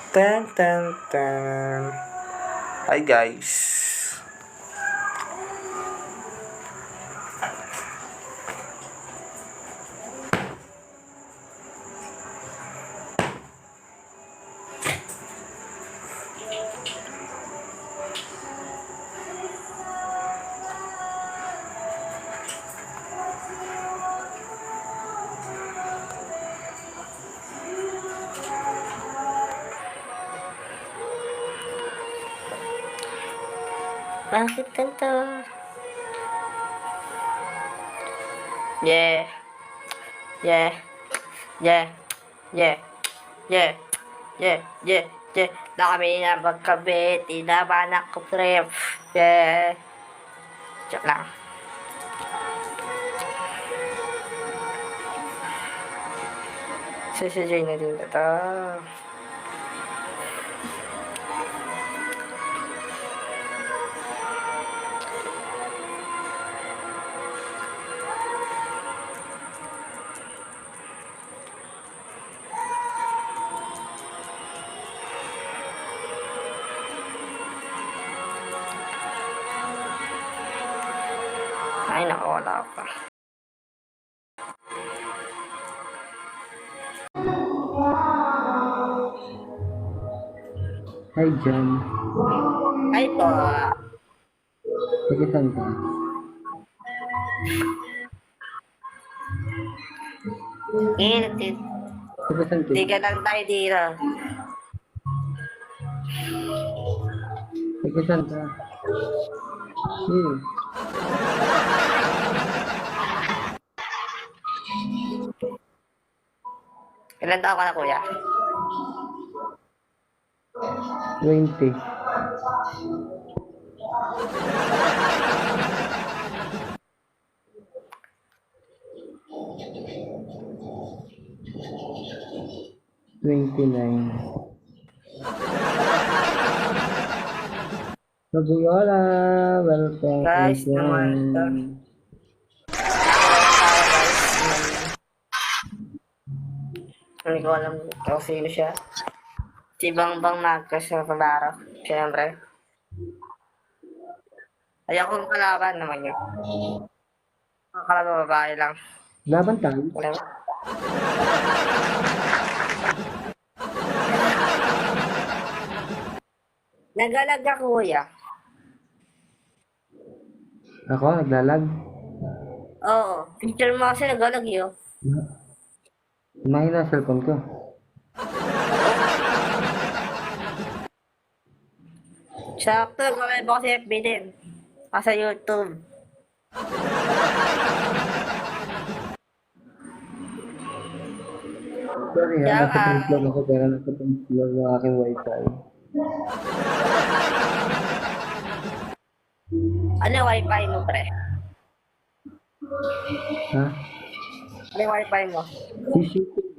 Tan tan tan. Hi guys. Bakit ganito? Yeah. Yeah. Yeah. Yeah. Yeah. Yeah. Yeah. Yeah. Na kami na magkabit. Inaman ako trip. Yeah. Joke lang. Sisijay na din ito. Ay, nakawala pa. Hi Jan. Ay po. Sige saan ka? Init. Sige saan ka? Tiga lang tayo dito. Sige saan ka? Ilan taon ka na, kuya? 20. $29. Fabiola, welcome. Guys, naman ito. Hindi ko alam kung sino siya. Si Bangbang Marcos sa Palaro. Siyempre. Ayoko ng kalaban naman yun. Ang kalaban babae lang. Laban tayo. Wala ba? Nagalag ka, kuya. Ako, naglalag. Oo. Picture mo kasi nagalag yun. Mahina ang cellphone ko. Sakto, nagkamay ba kasi FB din. Sa YouTube. Sorry ha, Kaya nasa front floor ako pero nasa front floor ng aking wifi. Ano yung wifi mo, pre? Ha? Ano yung wifi mo? CCTV.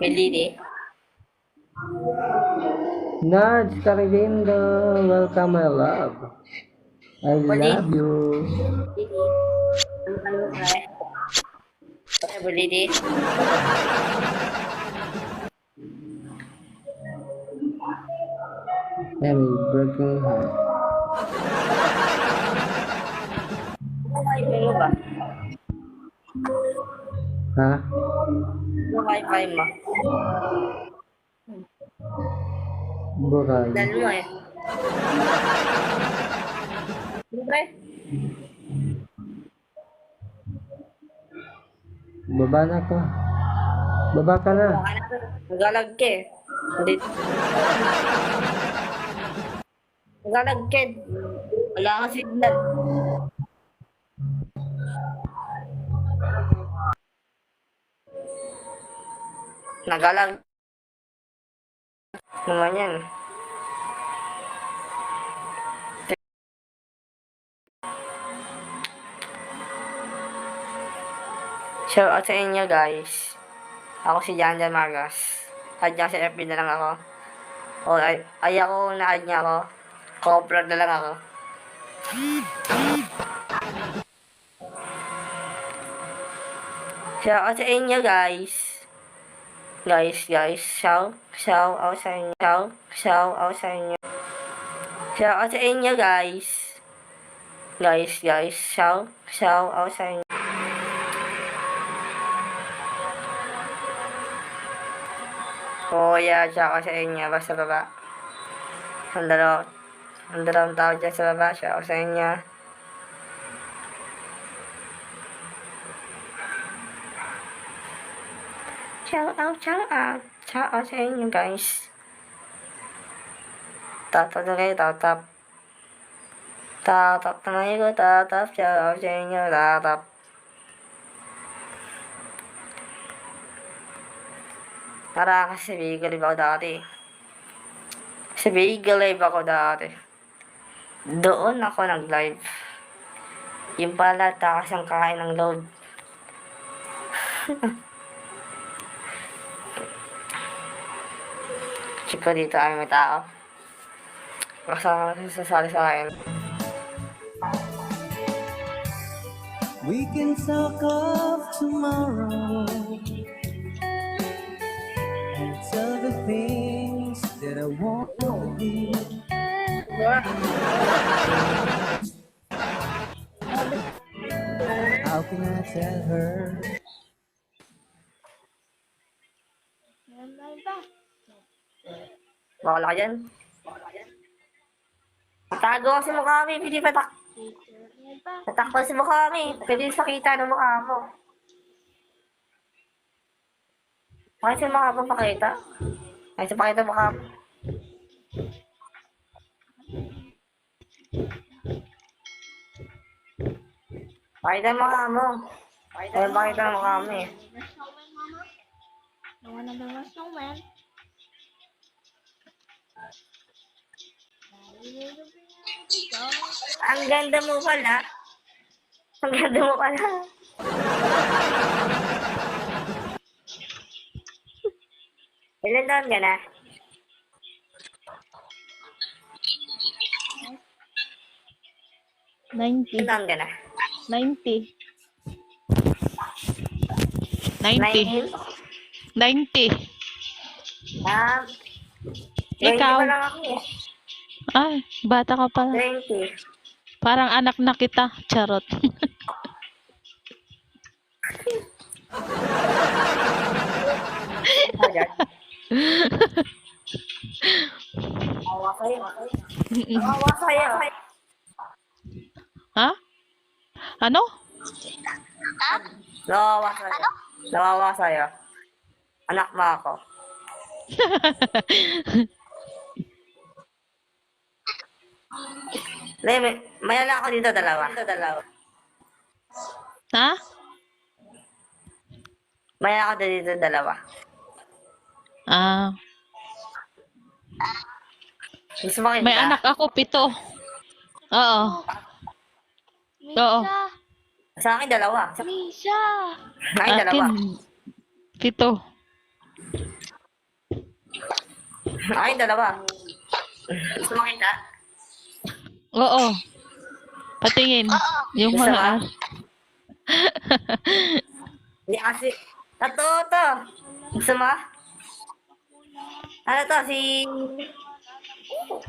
Pilili. Nards Caridindo, welcome my love. I love you. Pilili. Ano kayo, pre? Pre, pilili. I'm breaking heart. Ano wifi mo ba? Ha? Ano wifi mo? Buray. Dal mo eh. Ano, pre? Baba na ka. Baba ka na. Nagalag ka eh. Hindi. Nagalag ka eh. Wala kang signal. Nagalag. Naman yan. Shout out sa inyo guys. Ako si Janjan Margas. Add niya sa FB na lang ako. O ay ako na-add niya ako. Co-upload na lang ako. Shout out sa inyo, guys. Guys. Shout out sa inyo. Shout out sa inyo. Shout out sa inyo, guys. Guys. Shout out sa inyo. Kuya, shout out sa inyo. Basta baba. Ang dalawang tao dyan sa baba. Shout out sa inyo. Shout out sa inyo, guys. Tatap na kayo, tatap. Tatap na kayo, tatap. Shout out sa inyo, tatap. Para kasi Beagle Live ako dati. Sa Beagle Live ako dati. Doon ako nag-live. Yung pala, takas ang kain ng load. Check ko dito ay may tao. Kasama sasali sa akin. We can talk of tomorrow and tell the things that I want to be. How can I tell her? Bakala ka dyan? Tago kasi mukha kami, pwede patak. Tatakbo si mukha kami, pwede sakita ng mukha mo. Bakit si mukha mo pakita? Ay, sa pakita mukha mo. Pakita ang mukha mo. Ay, pakita ng mukha mo eh. No one of the snowman. Ang ganda mo pala. Ang ganda mo pala. Ilan taon ka na? Ilan 90. taon ka na? 90. 19? 90. Ah, 20 Ikaw? pa lang ako eh. Ay, bata ka pala. 20. Parang anak na kita. Charot. Agad. Awa sa'yo. Awa sa'yo. Ha? Ano? Nawawa sa'yo. Nawawa sa'yo. Anak mo ako. May anak ako dito, dalawa. Ha? May anak ako dito, dalawa. Ah, Gusto mo kita? may anak ako, 7. Oo. Oo. Sa akin, dalawa. Sa Misha. akin, dalawa. Akin, 7. Sa akin, dalawa. Gusto mo kita? Oo. Patingin. Yung Gusto mga... mo? Hindi kasi. Totoo to. Gusto mo? Ano to? Si...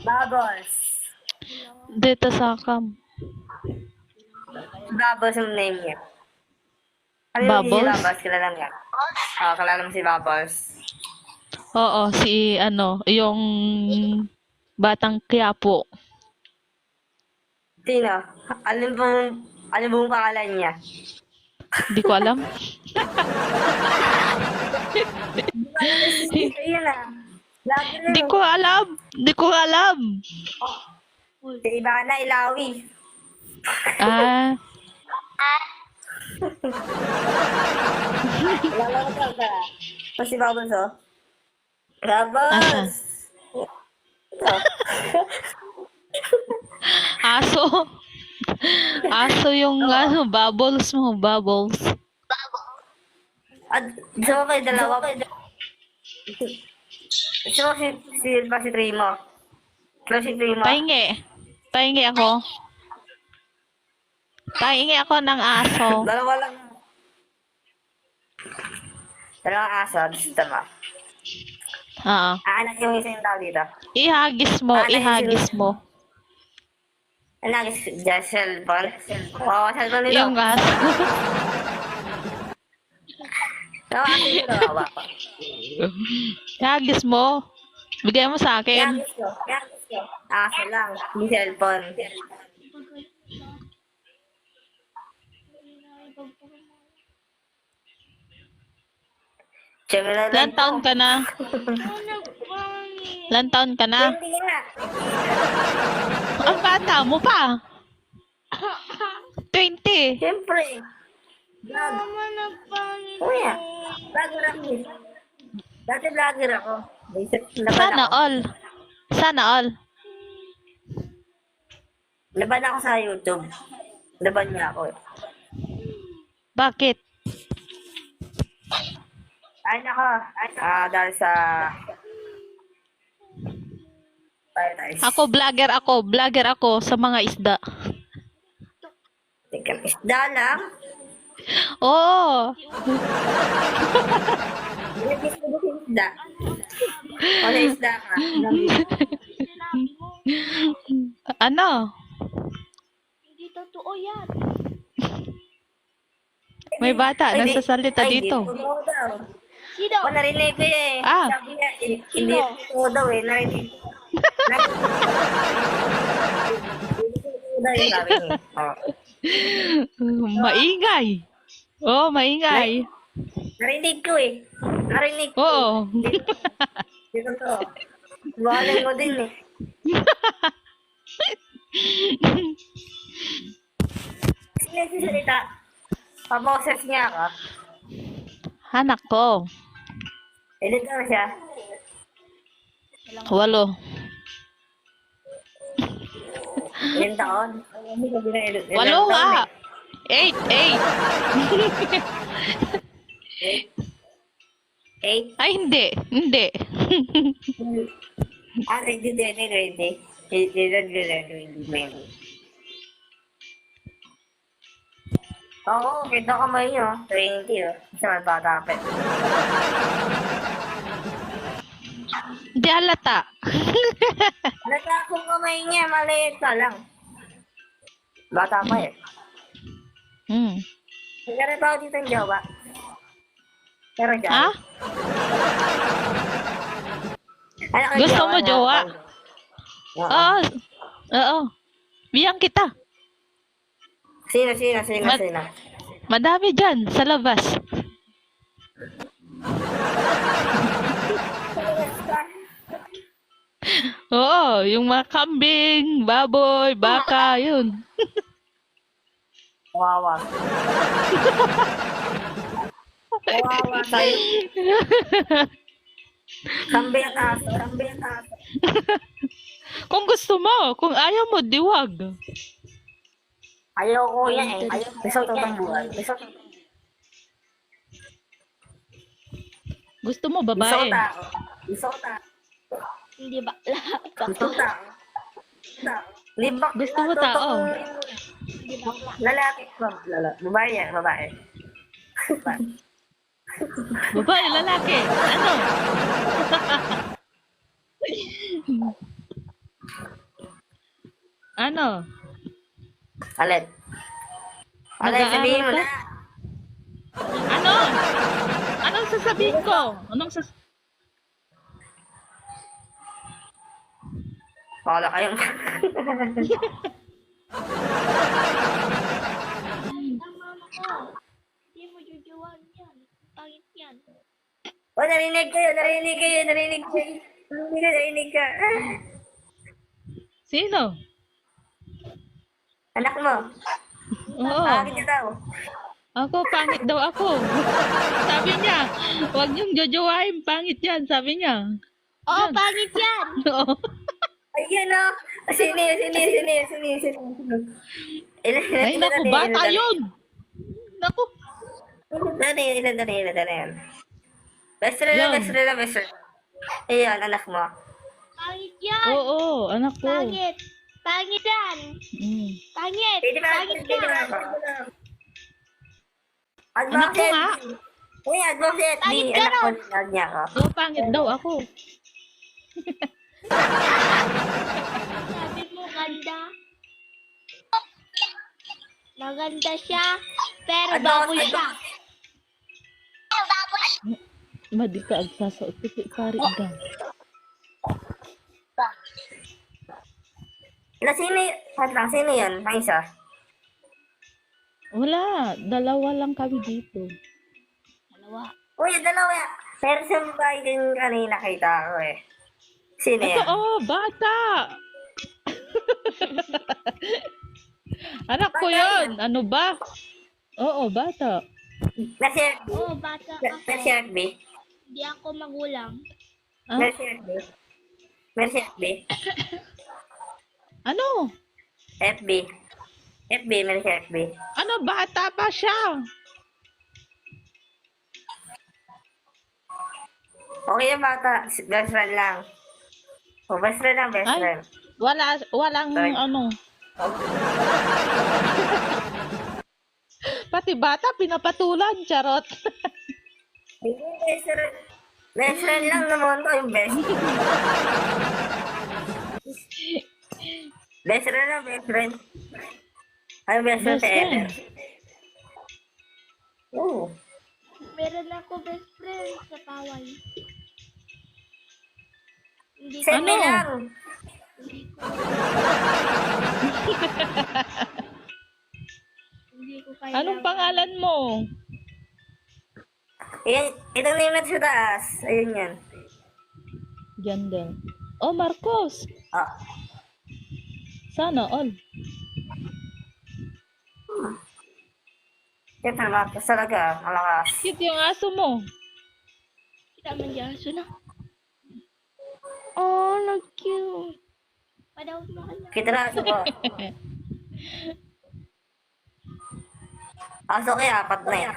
Bubbles. Dito sa cam. Bubbles yung name niya. Ano yung si Bubbles? Bubbles? Kilala niya? Oo, kilala mo si Bubbles. Oo, si yung batang Quiapo. Sino? Ano bang pangalan niya? Di ko alam. Ayun na. Lagi na. Di ko alam. Di ko alam. Si Ivana Ilawi. Ah, Kilala ko talaga. O si Bubbles, oh. Asa? Bubbles! Ito. aso. Aso yung bubbles mo, bubbles. At gusto mo kayo dalawa? Gusto mo si Trimo? Gusto si Trimo? Pahingi. Pahingi ako. Pahingi ako ng aso. Dalawa lang. Dalawang aso, gusto mo. Oo. Aanak yung isa yung tao dito. Ihagis mo, ihagis mo. Anak, just cellphone. Oo, cellphone nito. Yung aso. Oo, aso nito. Kawawa ko. Ihagis mo. Bigay mo sa akin. Yagis ko. Yagis ko. Aso lang. Hindi cellphone. Siyempre Ilan taon ka na? Ilan taon ka na? Hindi nga. Ang bata mo pa. 20. Siyempre. Kuya, vlogger ako eh. Dati vlogger ako. Basic laban Sana ako. all. Sana all. Laban ako sa YouTube. Laban niya ako eh. Bakit? Ay nako. Dahil sa... Paradise. Ako vlogger ako sa mga isda. Teka, isda lang. Oo. Gusto mo yung isda. Wala isda ka. Ano? Hindi totoo yan. May bata Ay, nagsasalita ay, dito. Di totoo daw. Sino? O, narinig ko eh. Ah. Sabi niya, hindi totoo daw eh. Narinig. Narinig ko daw yung sabi niya. Oh. Maingay. Oh, maingay. Narinig ko eh. Narinig ko. Oo. Hindi totoo. Walay mo din eh. Sino yung salita? Paboses niya ako. Anak ko. Ilan daw siya? 8. Ilan taon? Hindi ko bilang ilan 8 taon nga. eh. 8. Eight? Ay, hindi. Hindi. 20, 20. Oo, kita kamay niyo. 20 oh. Isa may bata pa. Hindi halata. Halata akong kamay niya, maliit pa lang. Bata pa eh. Hmm. Nagkaroon pa ako dito ng jowa. Pero dyan. Ha? Ano ka Gusto mo jowa? Oo. Oo. Oo. Biyang kita. Sino? Mat- Madami dyan sa labas. Oo, yung mga kambing, baboy, baka, yun. Kawawa. Kawawa tayo. Kambi at aso. Kung gusto mo, kung ayaw mo, diwag. Ayaw ko yan eh. Gusto ko itong buhay. Gusto mo, Gusto ko babae. tao. Gusto ko tao. Hindi ba? Gusto ko tao. Libak. Gusto mo tao. Lalaki. Babae yan. Babae. Babae, lalaki. Ano? Ano? Alin? Alin, sabihin mo Nag-aaral na. ka? Ano? Anong sasabihin ko? Wala kayong... Hindi mo jujuan yan. Pangit yan. Oh, narinig ka. Sino? Anak mo. Oo. Bakit niya daw? Ako, pangit daw ako. Sabi niya, huwag niyong jojowain, pangit yan, sabi niya. Oo, pangit yan. Oo. Ayan o. Sini. Ay, naku, bata yun. Naku. Dali. Best friend. Ayan, anak mo. Pangit yan. Oo, anak ko. Pangit. Pangit yan. Mm. Pangit. Pwede ba? Pangit yan. At Anak ko bakit? nga. Uy, add mo si FB. Pangit ka Anak ko, raw. add niya ako. Oh, pangit daw ako. Sabi mo ganda. Maganda siya, pero Ano, baboy ano? siya. Madi ka agsasaot. Pipi pari ka. Sino yun? Ang isa? Wala. Dalawa lang kami dito. Dalawa. Uy, dalawa. Person ba yung kanina kita ko eh? Sino Ito, yan? oh, bata! Anak ko yun. Ano ba? Oo, bata. Nasa FB? Oo, bata Nasa ako. FB? Hindi ako magulang. Ah, Nasa FB? Nasa FB? ano? FB? FB, nasa FB. Ano, bata pa siya? Okay yung bata. Best friend lang. O, best friend lang, best Ay, friend. walang Sorry. ano. Pati bata, pinapatulan, charot. Hindi, best friend. Best friend lang naman ko yung best. Best friend lang, best friend. Ano best friend Best sa friend. Eder? Oo. Meron ako best friend sa Paway. Hindi ko, Send me Ano? lang. hindi ko kaya. Anong pangalan mo? Itong name na sa taas. Ayun yan. Jandel. Oh, Marcos. Ah. Sana all. Siyempre, malakas talaga. Malakas. Cute yung aso mo. Kita man dyan, suna. Oh, nag-cute. Padawag mo kanya. Kita na aso ko. Aso kaya, apat na eh.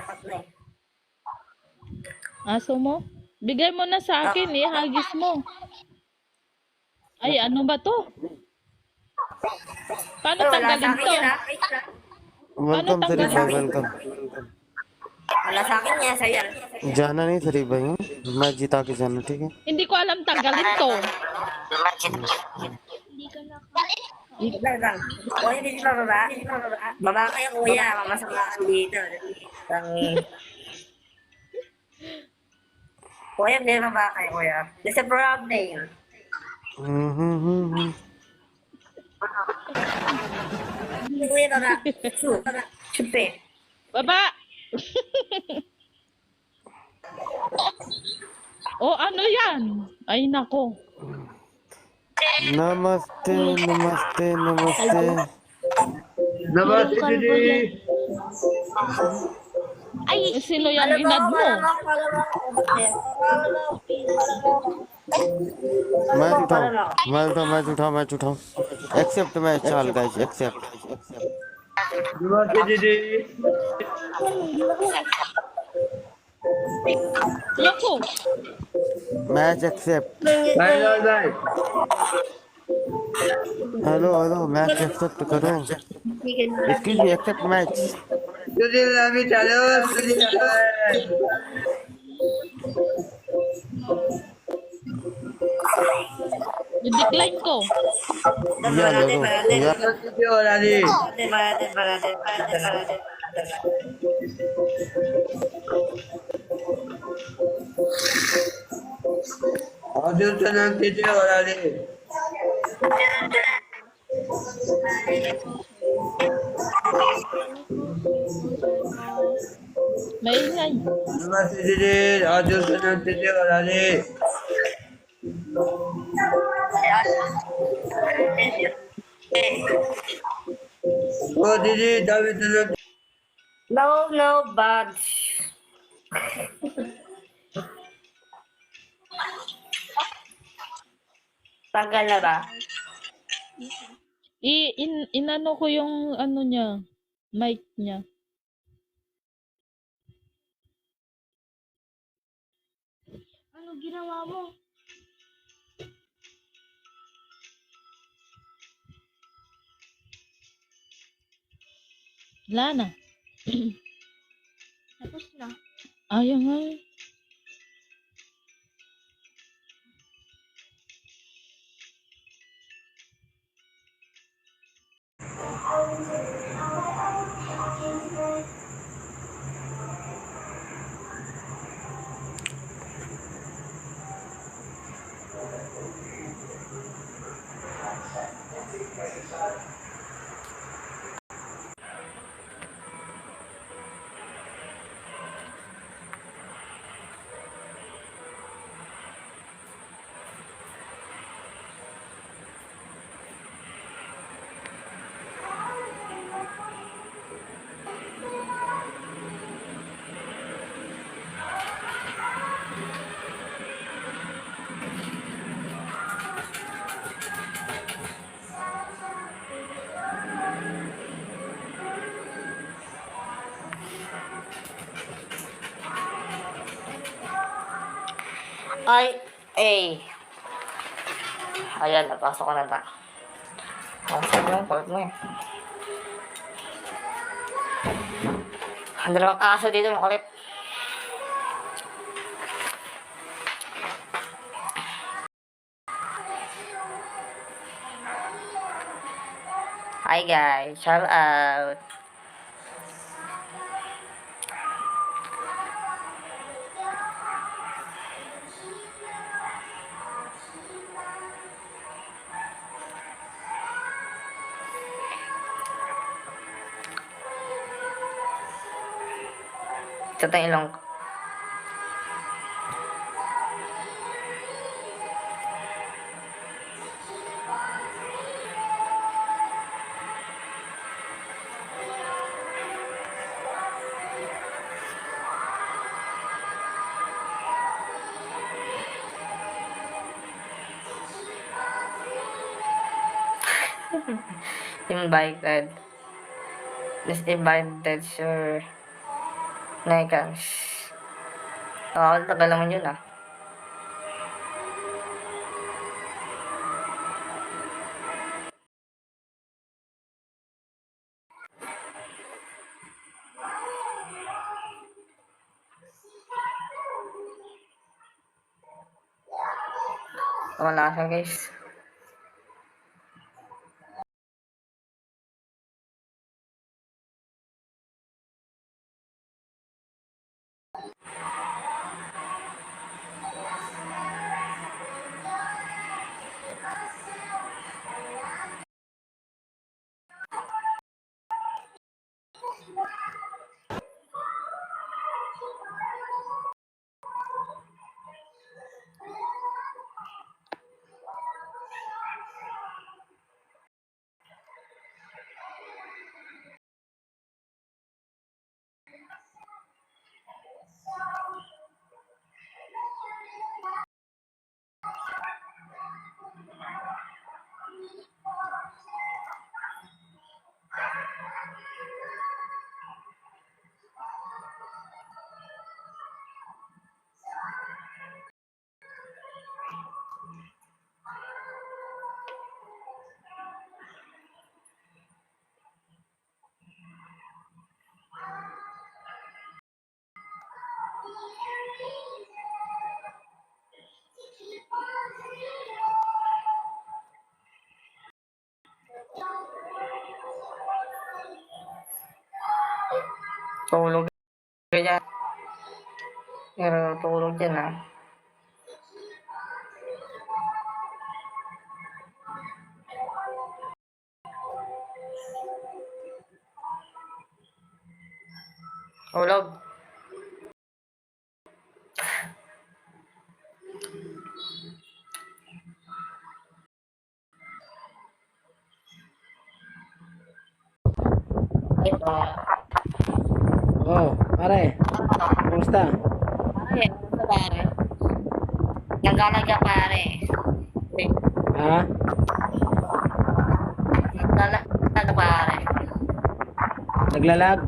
Aso mo? Bigay mo na sa akin, hagis mo. Ay, ano ba to? Paano Wala sa tanggalin akin to? yan ah. Welcome Ano सरीबा tanggalin? Welcome Wala sa akin yan, sa'yo yan. जाना नहीं सरीबा यूं मैं जिता के जाना ठीक है Hindi ko alam tanggalin to. Hindi ka na Lang, lang. O, hindi si baba. Baba kayo, kuya. Mamasama ka dito. Tangi. Kuya, hindi baba kayo, kuya. There's a problem. Hindi, kuya, baba. Baba. Chupi. Baba! Oh, ano yan? Ay, nako. नमस्ते नमस्ते नमस्ते Namaste, kalbo Didi. yan. Ay, Sino yan inad mo? Match उठाओ match उठाओ accept match चाल guys accept Namaste, Didi. Loko. Match accept Bye, bye, bye. Hello hello match accept करो excuse me accept match Didi, Lami, chalo. Didi, chalo. I-decline ko. या लो या Didi, wala di. Audio sa ng Didi, wala di. Maingay. Namaste, Didi. Audio sa ng Didi, wala di. Oh, Didi, dami sa ng No, buds. Tanggal na ba? Inano ko yung ano niya, mic niya. ano ginawa mo? Wala na. Tapos na. Ayaw nga eh. Ay, eh. Ayan, napasok ko na ta. Pasok mo yung court mo eh. Ang dalawang kaso dito, makulit. Hi guys, shout out. Ito tayong ilong. Invited. Disinvited, sure. Nekans. Tagal naman yun ah. Wala siya guys. Tulog kaya. Pero tulog dyan ah. Tulog. Ito. Oh, pare. Kumusta? Pare, ano pare? Nagalaga pare. Ha? Nagalaga pare. Naglalag?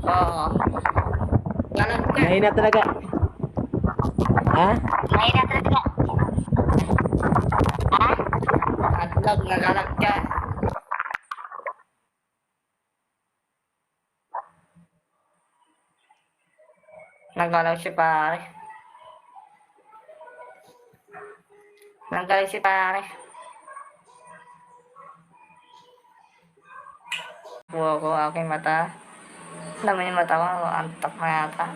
Oo. Nagalaga ka. Mahina talaga. Ha? Mahina talaga. Ha? Nagalaga ka. Nagalaw si pare. Nagalaw si pare. Buo ko aking mata. Dami yung mata ko. Antok na yata.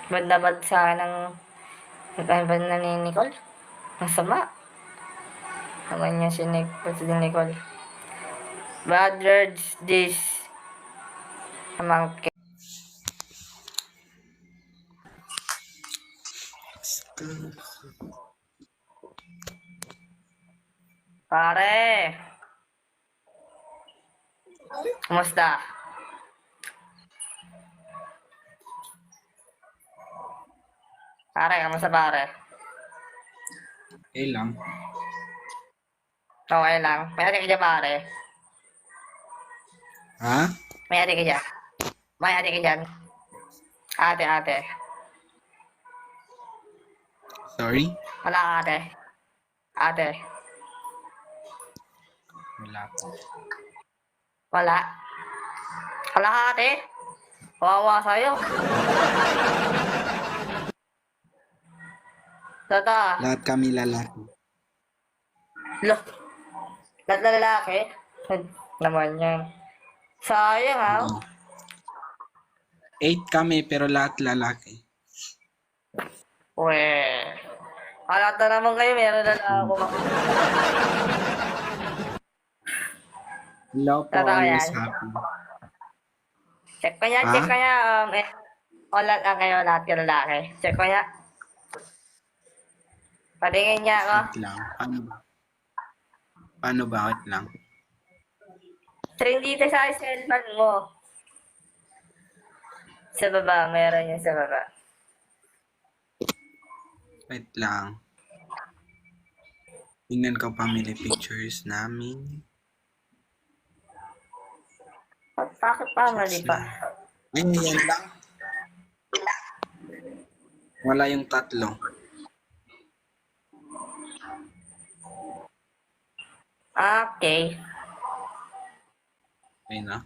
Bad na bad sa akin ng bad na ni Nicole. Masama. Naman niya si Nicole. Bad words this. Amang Pare. Kumusta? Pare, kamusta pare? Okay lang. Okay lang. May ate ka dyan pare. Ha? May ate ka dyan. May ate ka dyan. Ate. Sorry? Wala ka ate. Ate. Wala po. Wala. Wala ka ate. Kawawa sa'yo. Tata. Lahat kami lalaki. Lo. Lahat na lalaki. Naman yan. Sayang ha. 8 kami pero lahat lalaki. Weh. Alat na naman kayo. Meron na lang ako. Hello po, Totoo always yan. happy. Check ko niya, Ha? check ko niya. Lahat lang kayo, lahat yung lalaki. Check ko niya. Patingin niya ako. Wait lang. Paano ba? Wait lang. String dito sa cellphone mo. Sa baba, meron yan sa baba. Wait lang. Tingnan ko family pictures namin. Bakit pa, mali pa? Ay, yan lang. Wala yung tatlo. Okay. Okay na.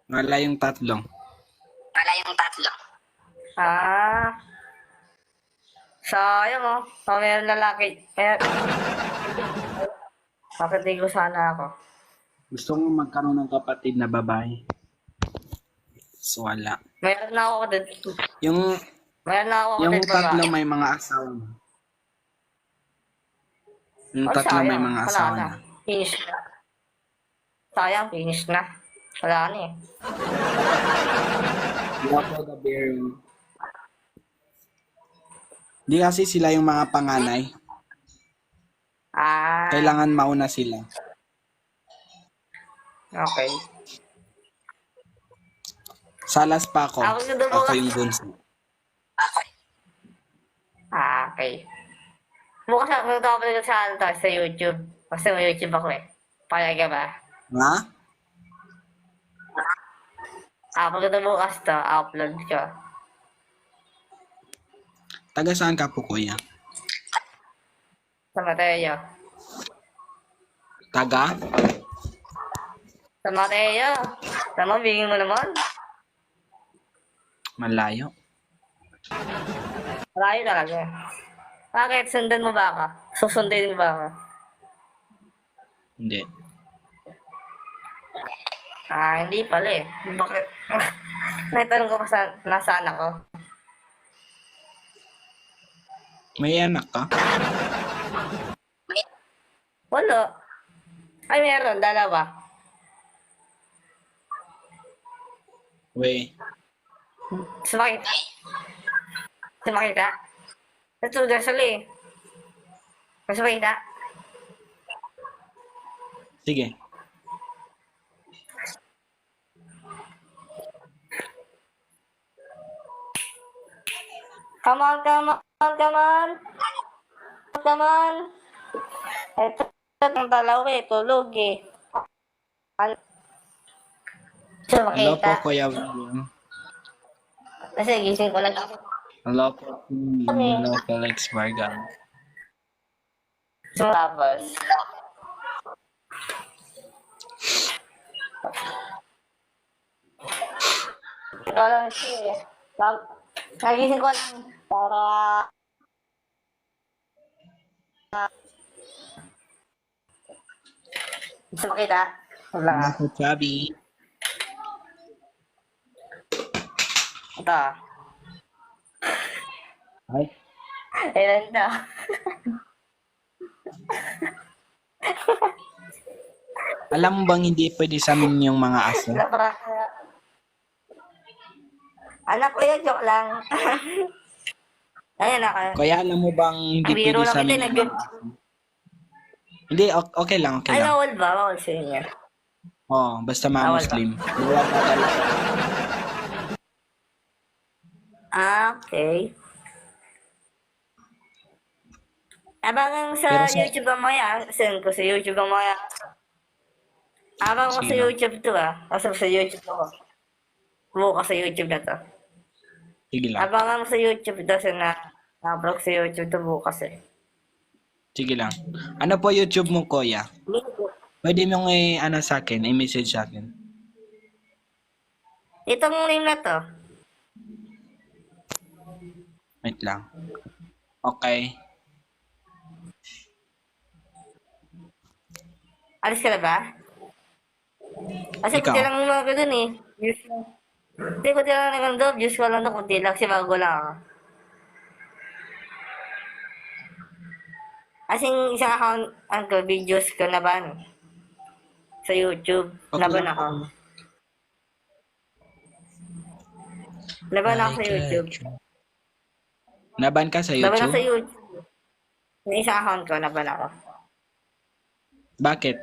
Wala yung tatlo. Sayang oh. Meron lalaki. Bakit di ko sana ako? Gusto mo magkaroon ng kapatid na babae. So, wala. Meron na ako dito. Yung Meron na ako Yung dito. tatlo may mga asawa na. Yung tatlo may mga asawa na. Finish na. Sayang, finish na. Wala na eh. Wapo the bear. Di kasi sila yung mga panganay. Kailangan mauna sila. Okay. Salas pa ako. Ako yung dumo Ako ka- yung bunso. Okay. Bukas ako nagtapalit sa sa YouTube. Kasi may YouTube ako eh. Payag ka ba? Ha? Pag ito bukas to, upload ko. Taga saan ka po, kuya? Sa Mateo. Taga? Sa Mateo. Tama, bigyan mo naman. Malayo. Malayo talaga. Bakit? Sundan mo ba ako? Susundin mo ba ako? Hindi. Hindi pala eh. Bakit? Naitanong ko pa nasaan ako. May anak ka? Wala. Ay, meron. Dalawa. We. Sumakita. Sumakita. Ito, gasali eh. Sumakita. Sige. Come on, come on, come on. Come on. Ito, itong dalawa eh. Tulog eh. Hello Sumakita. po, Kuya William. Kasi gising ko lang ako. Hello po. Hello, Felix Vargas. Tapos, ikaw lang siya. Nagising ko lang para gusto makita. Wala. Hello, Chubby. Ito. Ay, Ayan ito. alam mo bang hindi pwede sa amin yung mga aso? Para, anak ko yun, joke lang. Ayan ako. Kaya alam mo bang hindi Biro pwede lang sa amin kita, yung mga aso? Hindi, okay lang, okay Ay, lang. bawal ba? Bawal sa inyo. Oo, basta mga Bawal ba? Muslim. Bawal ka talaga. Okay. Abangan sa Pero sa- YouTube mamaya. Send ko sa YouTube mamaya. Abangan ko sa Sige. YouTube to Kasi sa YouTube ako. Bukas sa YouTube na to. Sige lang. Abangan mo sa YouTube to. Kasi na-upload sa YouTube to bukas eh. Sige lang. Ano po YouTube mo, Kuya? Pwede mong sa akin, i-message sa akin. Itong name na to. Wait lang. Okay. Alis ka na ba? Kasi Ikaw? kunti lang naman ko dun eh. Hindi, kunti lang naman doon. Views ko lang doon. Kunti lang. Kasi bago lang ako. As in, isang account ko, videos ko na ban. Sa YouTube. Okay. Laban ako. Laban ako sa YouTube. Naban ka sa Laban ako sa YouTube? YouTube. Yung isang account ko, laban ako. Bakit?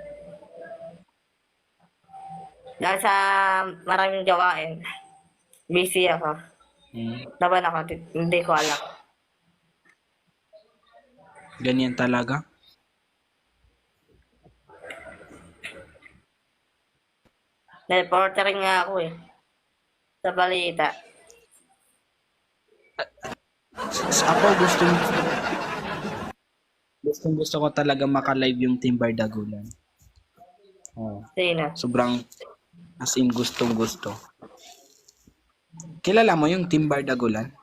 Dahil sa maraming gawain. Busy ako. Laban ako. Hindi ko alam. Ganyan talaga? Reporter nga ako eh. Sa balita. Ako gusto ko talaga maka-live yung Team Bardagulan. Oh, Sino? sobrang as in gustong-gusto. Kilala mo yung Team Bardagulan?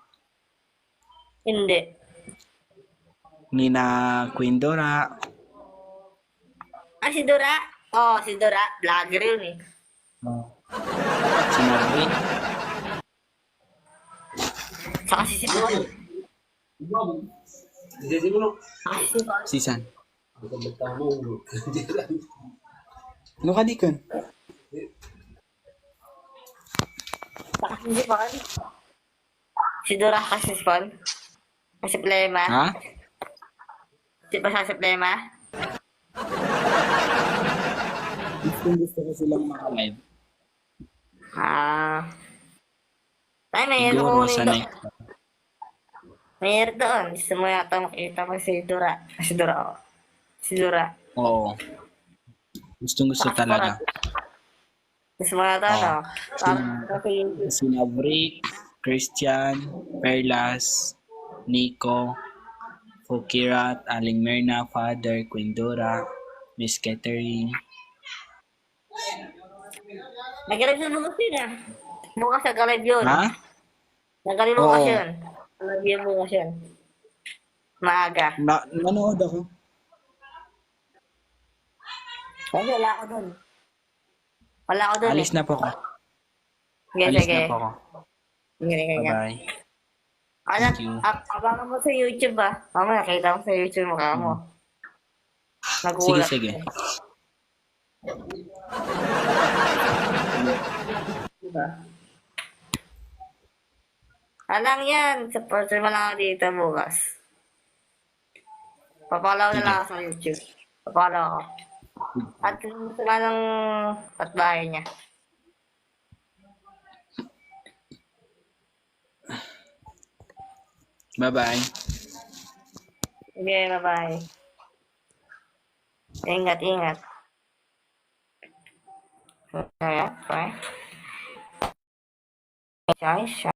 Hindi. Nina Quindora. Si Dora? Oo, si Dora. Vlogger yun eh. Sinabi. Saka si Sibon. Saka si Sibon. Sisan. No kadikon. Saka si Sibon. Si Dora kasi si Sibon. Kasi plema. Ha? Si Basa si plema. Gusto ko silang maka-live. Ay, mayroon ko Siguro ulit sa doon. next. Mayroon doon. Gusto mo yata makita ko si Dora. Si Dora, oh. Si Dora. Oo. Gusto talaga. Gusto mo yata, Oo. no? Kasi, Sina Brick, Christian, Perlas, Nico, Fukirat, Aling Merna, Father, Quindora, Miss Catering. nag-live sa bukas yun ah. Bukas nag-live yun. Ha? Nag-live bukas Oo. yun. Nag-live yun bukas yun. Maaga. Nanood ako. Kasi wala ako dun. Wala ako dun Alis eh. na po ako. Sige, Alis sige. na po ako. Sige, sige. Bye-bye. Anak, Thank you. abangan mo sa YouTube ah. Mamaya, nakita mo sa YouTube mukha mo. Sige, Nagulat. sige. Diba? Alang yan. Supporter mo lang ako dito bukas. Papalaw na lang ako sa YouTube. Papalaw ako. At gusto nga ng patbahay niya. Bye-bye. Sige, bye-bye. Ingat, ingat. Ayan, bye. Guys,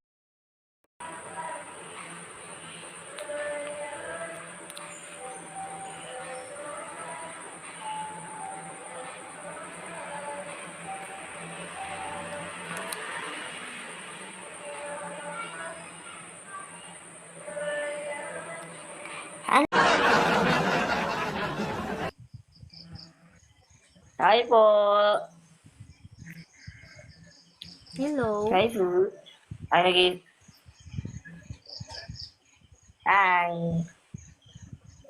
Hi po. Hello. Hi po. Ay, Hi.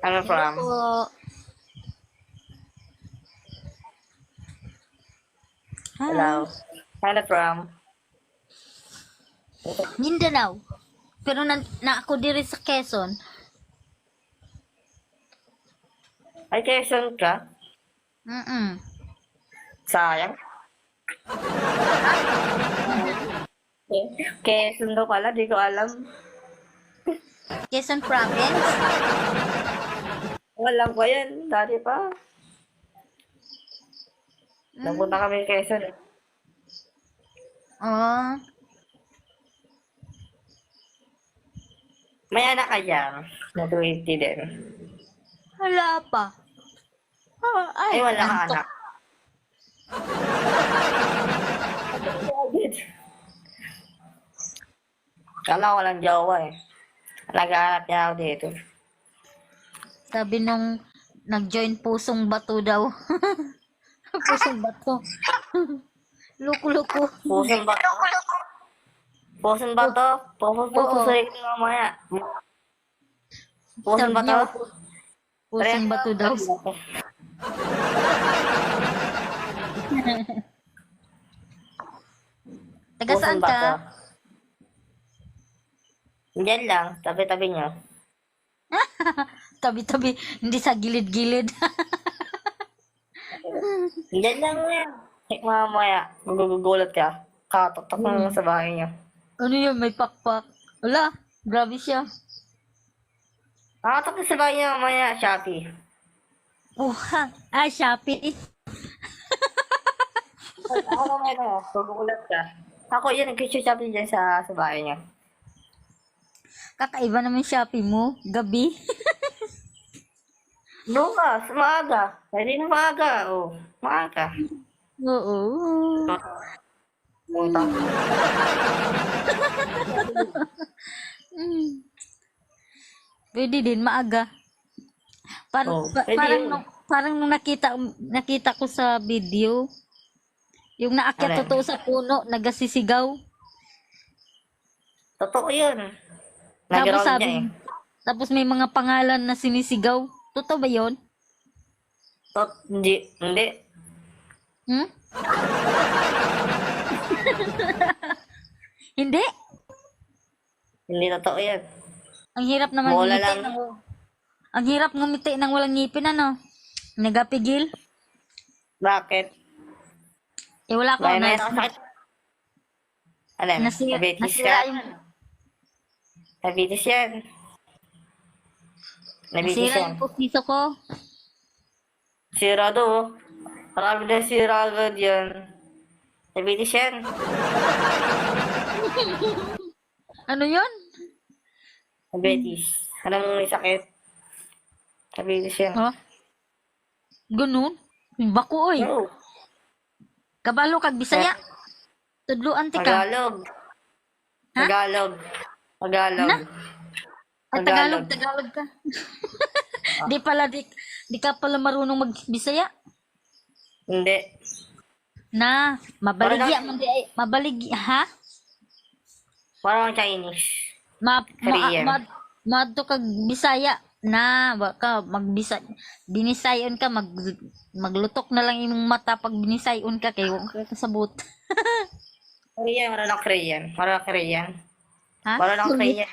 Ano from? Po. Hello. Ano from? Mindanao. Pero na ako diri sa Quezon. Ay, Quezon ka? Mm. Sayang. Quezon daw pala, di ko alam. Quezon Province. Walang ko yan, dati pa. Napunta kami Quezon eh. Oh. May anak ka dyan, na 20 din. Wala pa. Ay, wala kang antok. anak. Kala ko lang jowa eh. Nag-aanap niya ako dito. Sabi nung nag-join Pusong Bato daw. Pusong Bato. Luko-luko. Pusong ba to? Pusong ba to? Pupusuin ko mamaya. Pusong ba to? Pusong Bato daw. Taga saan Pusong ba to? ka? Diyan lang, tabi-tabi niyo. Tabi-tabi, hindi sa gilid-gilid. Diyan lang yan. Mamaya, magugulat ka. Kakatok-tok na sa bahay niya. Ano yun, may pakpak. Wala, grabe siya. Kakatok na sa bahay niya mamaya, Shopee. Shopee. Ako mamaya na, magugulat ka. Ako yun, nag-Shopee dyan sa bahay niya. Kakaiba naman Shopee mo, gabi. Bukas, maaga. Pwede na maaga. Oh, maaga. Oo. Punta. Pwede din, maaga. Pwede yun. Parang nung nakita ko sa video, yung naakyat Ano? totoo sa puno, nagasisigaw. Totoo yun. Tapos Nag-round sabi, niya eh. tapos may mga pangalan na sinisigaw. Totoo ba yun? Hindi. Hindi. Hmm? Hindi. Hindi totoo yan. Ang hirap naman Bola ngumiti lang. ang hirap ngumiti ng walang ngipin, ano? Nagapigil. Bakit? Eh, wala ko. May sakit. Alam, diabetes Nasira ka. yung, Diabetes yan. Diabetes nasira yan. yung pustiso ko. Sira to. Oh. Marami na sira agad yan. Diabetes yan. Ano yun? Diabetes. Alam mo may sakit. Diabetes yan. Ha? Ganun? Bako, oy. Oo. Kabalo kag Bisaya. Tudluan ti ka. Tagalog. Ha? Tagalog. Tagalog. Na? Ay, Tagalog ka. Di ka pala marunong mag-Bisaya. Hindi. Na, mabaligya Parang- man di ay, mabaligya, ha? Parang Chinese. Korean. Madto kag Bisaya na baka binisayon ka maglutok na lang imong mata pag binisayon ka kay wa ka kasabot. Korean. Marunong Korean. Marunong Korean. Ha? Marunong Korean.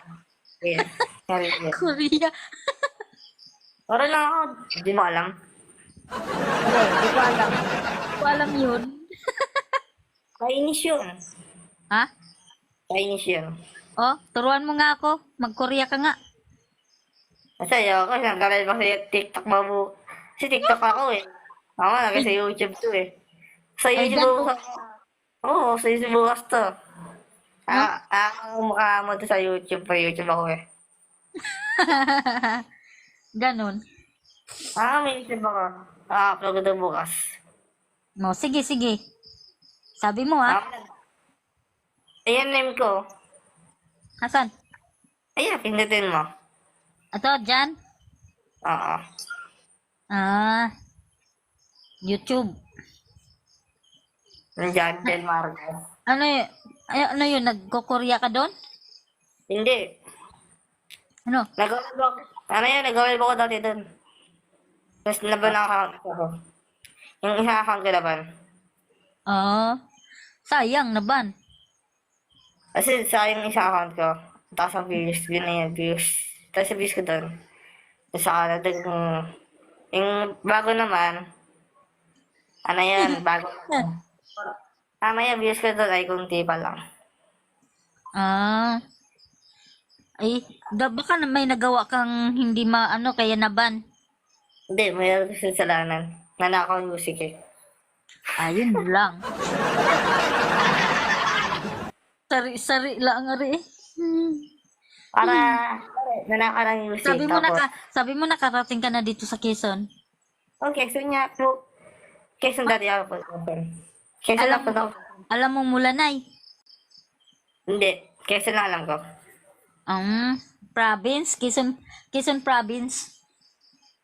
Korean. Korean. Korea. Marunong ako. Hindi mo alam. Di ko alam. Di ko alam yun. Chinese yun. Ha? Chinese yun. Oh, turuan mo nga ako. Mag-Korea ka nga. Masaya ako. Nagkaroon ba sa TikTok mo? Kasi TikTok ako eh. Ako lagi sa YouTube to eh. Sa Ay, YouTube ganun. bukas. Oo, sa YouTube bukas to. Ang mukha mo to sa YouTube. Pa YouTube ako eh. Ganon. May YouTube ako. Upload ko to bukas. No, sige. Sabi mo, ha? Ayan name ko. Hasan? Ayan, pindutin mo. Ito, dyan. Oo. Ah, YouTube. Nandiyan, Del Marcos. Ano yun, nagko-Korea ka doon? Hindi. Ano? Nag-web ako. Ano yan, nag-web ako dati doon. Tapos laban ang account ko. Yung isa account ko laban. Ah, sayang na ban. Kasi sa yung isa account ko, taas ang views, yun na yung views. Tapos yung views ko doon. Tapos sa kanila yung bago naman, ano yan, bago naman. Tama yung views ko doon ay kunti pa lang. Ah, ay, baka na may nagawa kang hindi maano kaya naban. Hindi, mayroon kasi kasalanan. Nanakaw yung music eh. Ayun lang. Sari lang ari. Para, nanakaw lang yung music. Sabi mo nakarating ka na dito sa Quezon. Okay, so nga, so, Quezon dati ako po. Quezon na po ako. Alam mo Mulanay. Hindi, Quezon na alam ko. Province, Quezon province.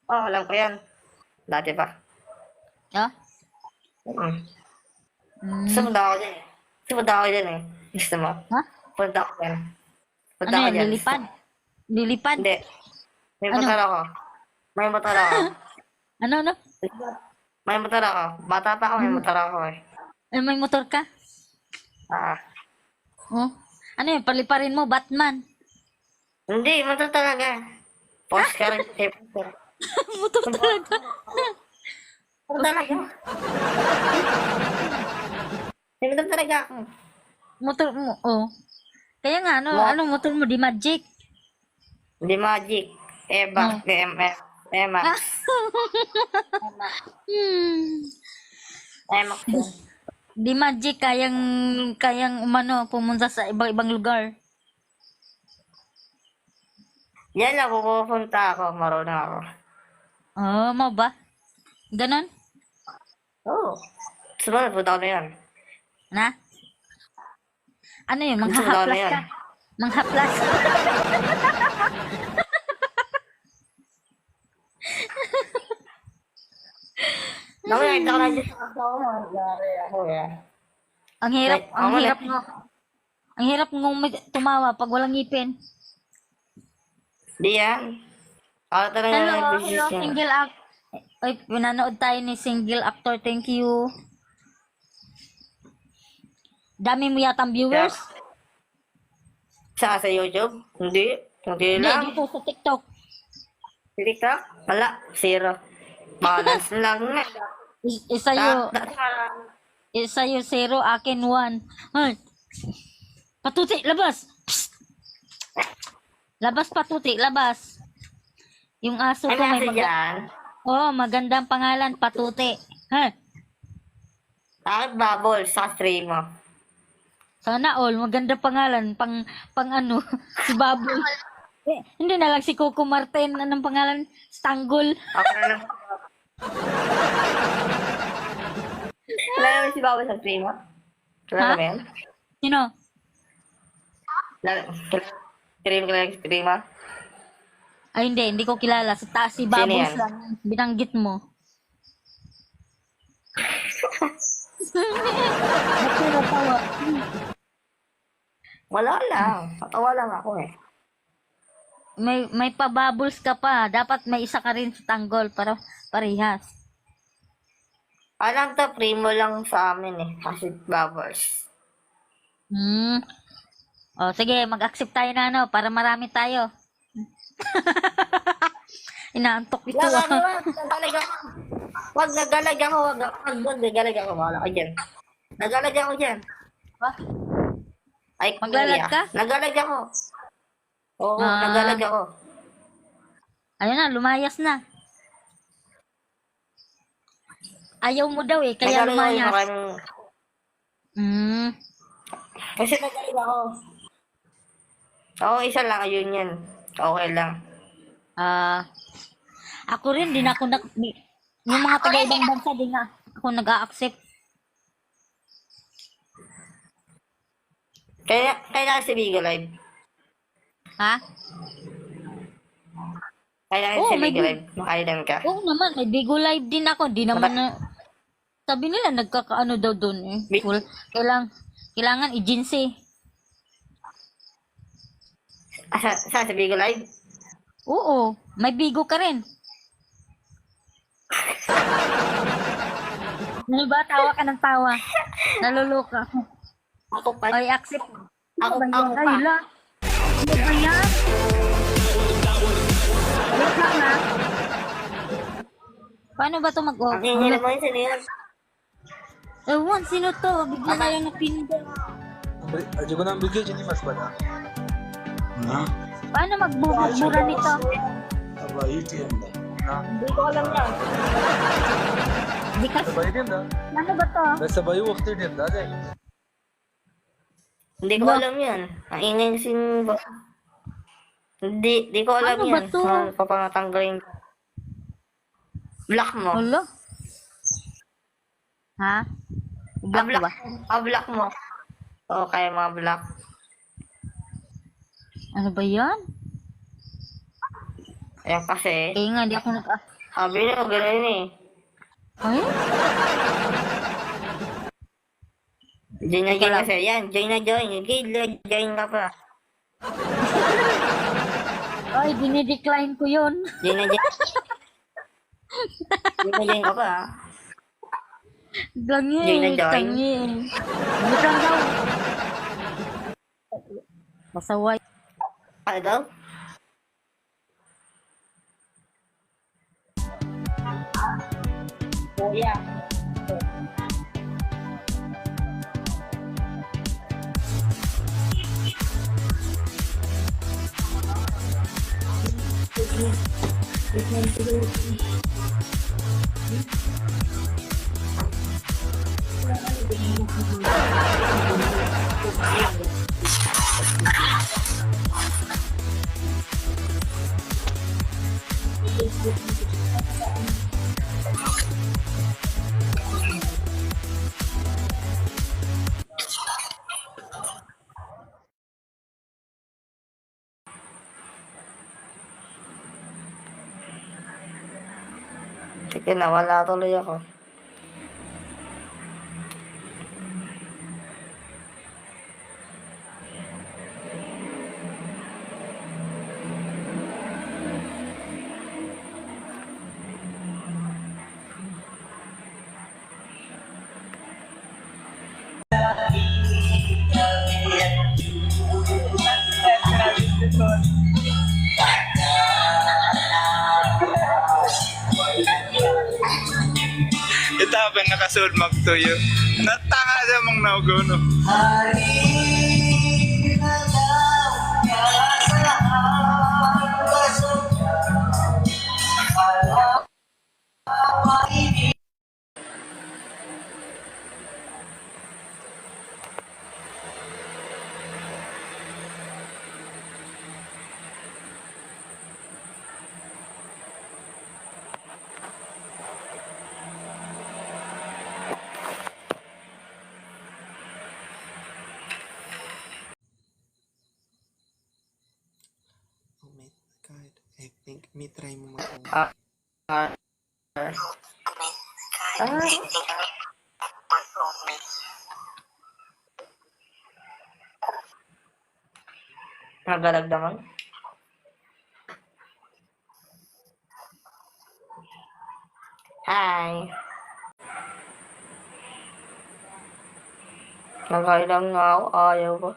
Oo, alam ko yan. Dati pa. Ah? Sumunod ako dyan eh. Sumunod ako dyan eh. Gusto mo? Ha? Punta ako dyan. Punta Ano ako yan, dyan. lilipad? Lilipad? Hindi. May Ano? motor ako. May motor ako. Ano? May motor ako. Bata pa ako, may motor ako eh. May motor ka? Ah. Oh? Ano yun, paliparin mo, Batman. Hindi, motor talaga. Post ka rin. Motor talaga. Motor talaga. May motor talaga ako. Motor mo, oh. Kaya nga, anong motor mo, di Magic? Hindi magic. Eba, DMF. Emax. Emax. Di Magic, kayang umano, pumunta sa ibang lugar. Yan lang, pupunta ako. Marunong ako. Oh, mo ba? Ganon? Oo. Sumunod, punta ko na yan. Na? Ano yun, Sumunod na manghahaplas yan. ka? Manghaplas? Nakita ko na dyan sa kasama mo. Gari ako eh. Ang hirap, Like, ang ako hirap mo. Ang hirap mong tumawa pag walang ngipin. Di yan. Ako talaga Hello, nag-business yan. single act. Ay, pinanood tayo ni single actor. Thank you. Dami mo yatang viewers. Sa YouTube? Hindi. Hindi Hindi, lang. dito sa TikTok. TikTok? Wala. Zero. Balance lang na. Sa'yo 0, akin 1. Ay, patuti, labas! Psst! Labas patuti, labas. Yung aso Ay, ko may nasa dyan. magandang pangalan, patuti. Ha? Bakit bubble sa stream mo? Sana all, maganda pangalan, pang ano, si Baboy. Hindi na lang si Coco Martin, anong pangalan? Stanggol. Ako na lang. Wala naman si bubble sa stream mo? Wala Ha? naman yan? Sino? Stream ka lang stream mo? Ay hindi ko kilala. Si Sino Baboy yan? lang, binanggit mo. Ba't ka natawa? Wala lang. Matawa lang ako eh. May pa-bubbles ka pa. Dapat may isa ka rin sa tanggol para parehas. Alam to, primo lang sa amin eh. Kasi bubbles. O sige, mag-accept tayo na ano para marami tayo. Inaantok ito. Wag, nagalag ako. Wag, nagalag ako. Wag, nagalag ako. Wala ka dyan. Nagalag ako dyan. Ay, Maglalag kuya. ka? Nagalag ako. Oo, Ah. nagalag ako. Ayun na, lumayas na. Ayaw mo daw eh, kaya Nagalag ako yung lumayas. maraming... Kasi nagalag ako. Oo, isa lang. Ayun yan. Okay lang. Ako rin, din ako yung mga taga-ibang bansa, din nga ako nag-a-accept. Kaya kasi Bigo Live. Ha? Kaya Oo, si may Big Live, makailan ka. Oo naman, may Bigo Live din ako. Di naman na, sabi nila nagkakaano daw doon eh. Full, kailangan agency. Saan sa Bigo Live? Oo, may Bigo ka rin. Ano ba? Tawa ka ng tawa. Naluluka. Ako pa. Ay, accept. Ako pa. Ay, la. Ano ba yan? Wait lang ha. Paano ba ito mag-off? Ang ingay naman yun sila. Ewan, sino to? Bigla na lang napinda. Aja ko nang bigyan siya ni Mas Bada. Na? Paano magbura nito? Aba, ito yan da. Na? Hindi ko alam yan. Di kasi, Sabay din da. ano ba to? Sabay after din da. Hindi ko alam yan. Ang ingay sin... Hindi ko alam Ano ba yan. to? Papangatanggalin ko. Block mo. Hello? Ha? Black block, ba? block mo. Okay, mga block. Ano ba yan? Ayan kasi. Eh nga, di ako nag... Sabi nyo, gano'n eh. Ay? Join na join kasi. Yan, join na join. Join ka pa. Ay, dinidecline ko yun. Join na join. Join na join ka pa. Gangi, Join na join. tangi. Butang daw. Masaway. Ano daw? Kuya. Sige, nawala tuloy ako. Ito habang nakasunod magtuyo. Natanga siya mong naugono. Oh my God. I think may try mo mag Ah. Nagalag naman. Hi. Nagailang nga ako, ayaw ko.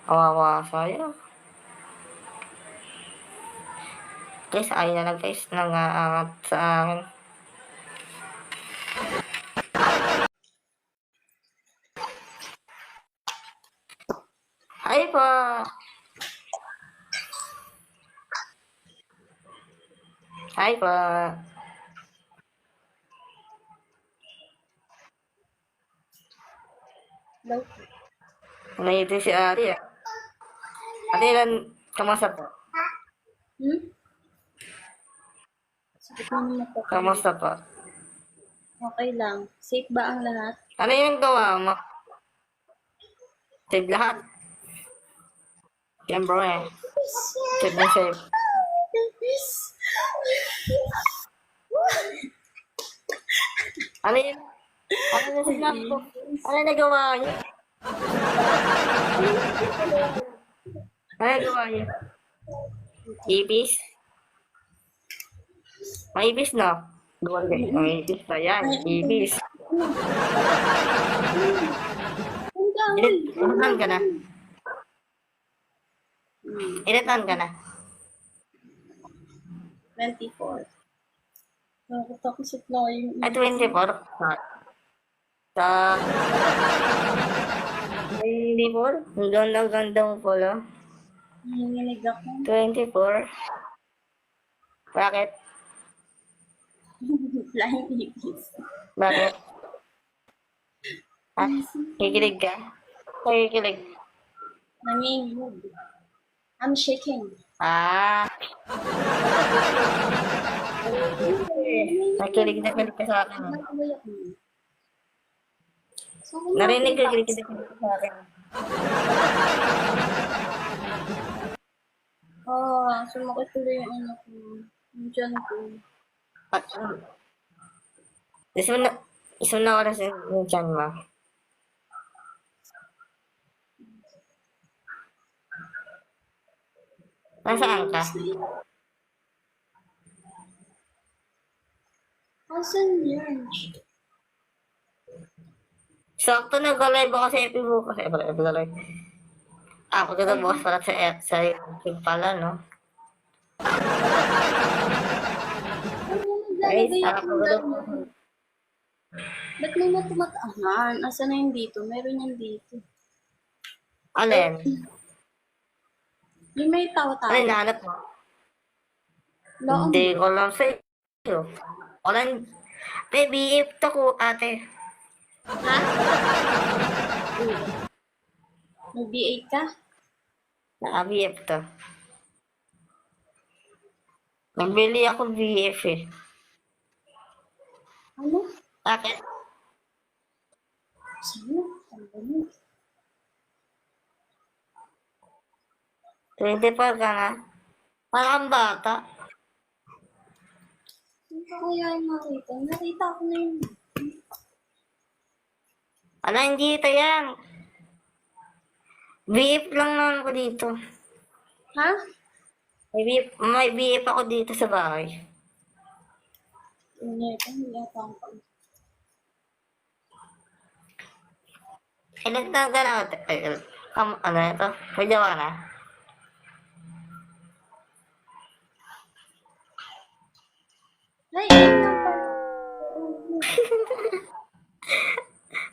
Kawawa sa'yo. Guys, ayaw na lang guys, nangaangat sa akin. Hi po! Hi po! Naitin si Ari ah. Ate, ilan kamusta po? Kamusta po? Okay lang. Safe ba ang lahat? Ano yung gawa mo? Save lahat. Siyempre eh. Save na save. Ano yun? Ano na sinap ko? Ano nagawa niyo? Ano nagawa niyo? Ibis? May ibis na. Duwan kayo. May ibis pa yan. Ibis. Ilan taon ka na? Ilan taon ka na? 24. Nakakita ko sa flyer. Ay, 24? Sa... 24? Ang ganda mo pala. Nanginginig ako. 24? Bakit? Flying ibis. Bakit? Ha? Kikilig ka? Kikilig. Nanginginig. I'm shaking. Ah! Nakilig na kilig ka sa akin. Narinig ka, kilig ka sa akin. Sumakit tuloy yung ano ko. Yung dyan ko. Gusto na oras yung chan mo. Nasaan ka? Asan yan? Sakto nag-live ako sa FB bukas. Live. Ako dito bukas pala sa YouTube pala, no? Ay, ako dito. Ba't may matumatahan? Asan na yung dito? Meron yan dito. Alin? Yung may tawa-tawa. Ano hinahanap mo? Loong. Hindi ko lang sa iyo. Walang... Baby, ito ko, ate. Ha? May B8 ka? Naka-BF to. Nagbili ako BF eh. Ano? Bakit? Sino? Ano mo? 24 ka na? Parang bata. Hindi ko kaya yung nakita. Nakita ko na yun. Ano, hindi ito yan. BF lang naman ko dito. Ha? May BF ako dito sa bahay. Hindi ata ang pag... Ilan taon ka na? Ano ito? May jawa na? Ay,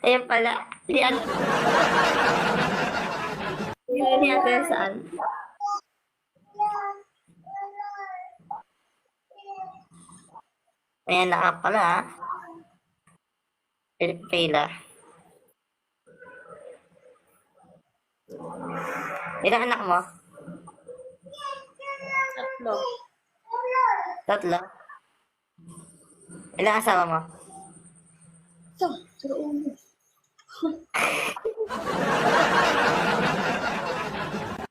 Ayan pala. Lian. Lian saan? Ayan na pala ha. Pilipila. Ilang anak mo? 3. Tatlo? Ilang asawa mo? Ito, turoon mo.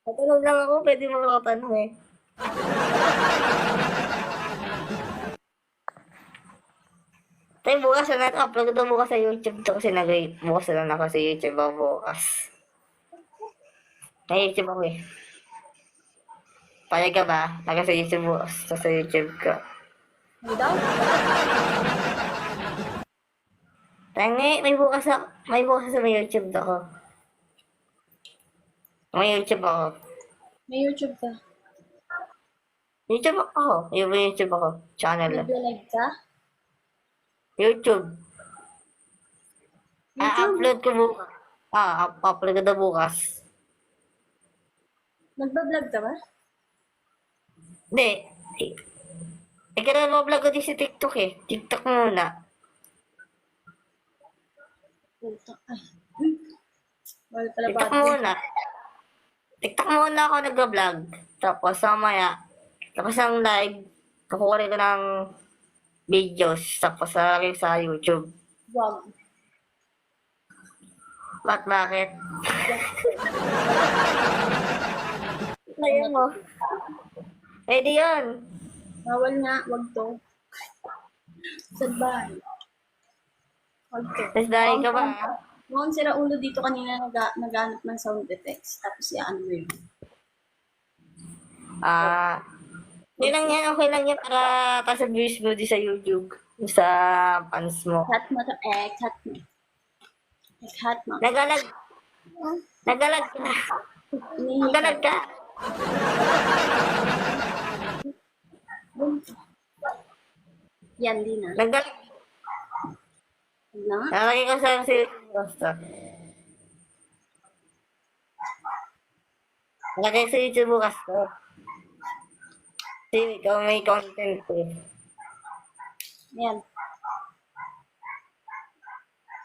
Tatanong lang ako, pwede mo makatanong eh. Tayo bukas na natin, upload ko bukas sa YouTube to kasi bukas na lang ako sa YouTube ako bukas. Sa YouTube ako eh. Payag ka ba? Naga sa YouTube bukas, sa YouTube ka. Ano daw? Tangi, may bukas sa may YouTube ako. May YouTube ako. May YouTube ka? YouTube ako. May YouTube ako. Channel. Nag-live ka? YouTube. upload ko bukas. Upload ko na bukas. Nagbablog ka ba? Hindi. Ikaw na mablog ko din sa TikTok eh. TikTok muna. Ay. Wala pala ba? TikTok muna. TikTok muna ako nag-vlog. Tapos mamaya, tapos ang live, kukuha ko ng videos. Tapos sa YouTube. Vlog. Bakit? Ayun mo. Pwede yun. Bawal nga, wag to. Sabay. Okay. Tapos dahil ka ba? Mukhang sira ulo dito kanina naghanap ng sound effects. Tapos yan mo yun. Okay lang yan para sa views mo di sa YouTube. Sa fans mo. Cut mo to, cut mo. Cut mo. Nagalag ka. Nagalag ka. Yan din ah. Nagalag. Na? Nalagay ko sa basta. Nalagay sa YouTube bukas to. Kasi ikaw may content eh. Yan.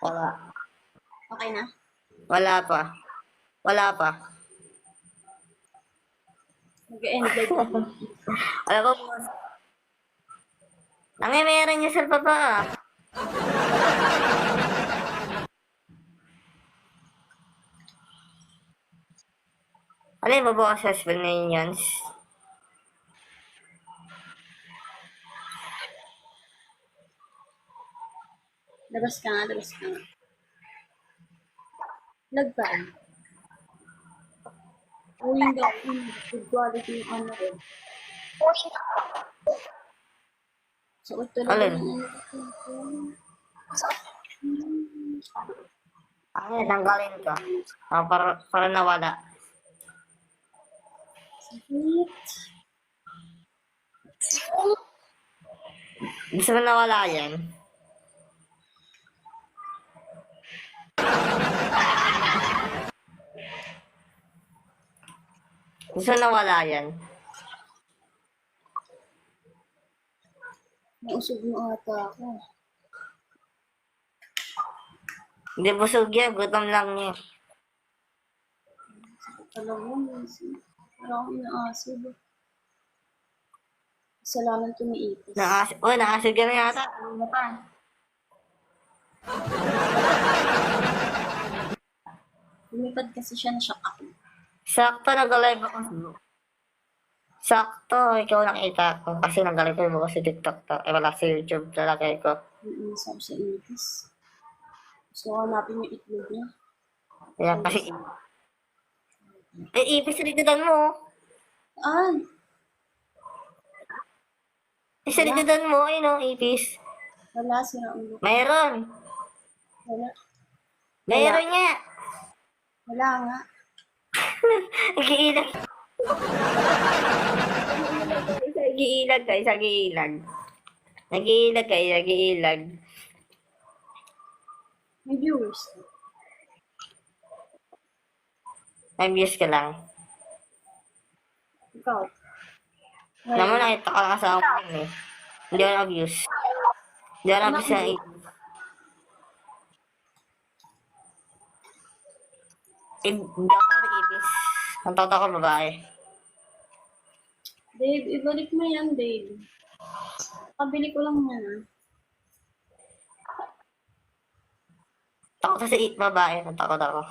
Wala. Okay na? Wala pa. Mag-end like Alam ko po. Meron niya sa baba. Ano yung babawa sa explanations? labas ka nga. Nagpaan. Yung good quality yung ano ko. So, ito lang Alin? yung Tanggalin ko. Para nawala. sakit. Gusto mo nawala yan? Gusto mo nawala yan? Nausog mo ata ako. Hindi busog yan. Gutom lang yan. Alam mo, minsan. Parang ako inaasid. Salamat tumiipis. Nakasig ka na yata. Ano mo pa? Lumipad kasi siya na shock ako. Sakto, nag-live ako. Sakto, ikaw nakita ko. Kasi nag-live ako sa TikTok to. Wala sa YouTube talaga ko. Sabi sa ipis. Gusto ko hanapin yung itlog niya. Kaya kasi... ipis rin mo. Isa rin mo, ipis. Wala, sira ulo. Mayroon. Wala. Mayroon niya. Wala nga. Nagiilag. Nagiilag. May viewers. May views ka lang. Ikaw. Alam mo, nakita ka lang sa akin eh. Hindi ako na-views. Hindi ako na-views sa hindi ako nag-ibis. Ang tawag ako babae. Dave, ibalik mo yan, Dave. Kabili ko lang yan, ah. Takot sa babae. Takot ako.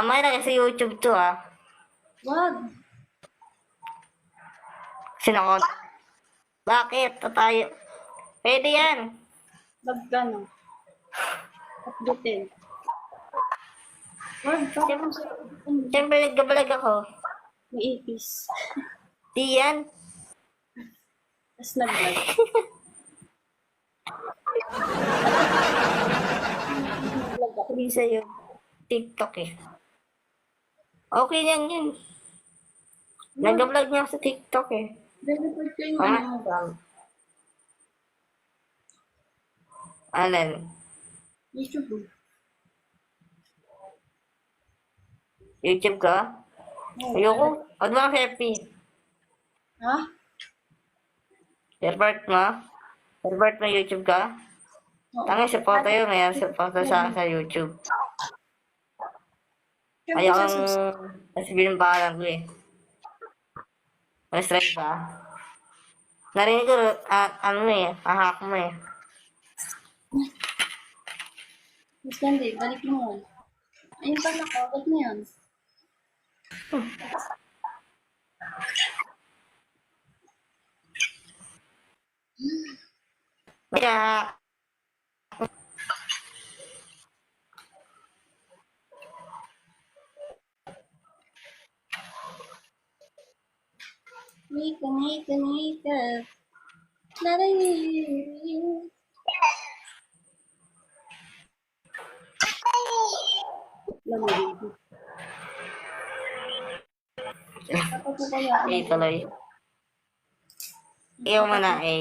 May lagay sa YouTube to ah. Wag. Sinakot. Bakit? Tayo. Pwede yan. Wag ka, no. Updated. Wag ka. Siyempre nagkabalag ako. May ipis. Di yan. Tapos nag-vlog. Hindi sa'yo. TikTok eh. Okay lang yun. Nag-vlog niya ako sa TikTok eh. Report ko yung ano. Alan. YouTube. YouTube ka? Ayoko. Huwag mo ka happy. Ha? Herbert mo YouTube ka? Tangi, support tayo. May support sa YouTube. Ayokong sabihin ng pangalan ko eh. Strike ba? Narinig ko, ahak mo eh. Mas ganda eh. Balik mo yan. Ayun pala ko. Balik mo yan. Kaya, Nika, nika, nika. Laray. Lamig. Dapat po kaya A tuloy. Ikaw muna, A.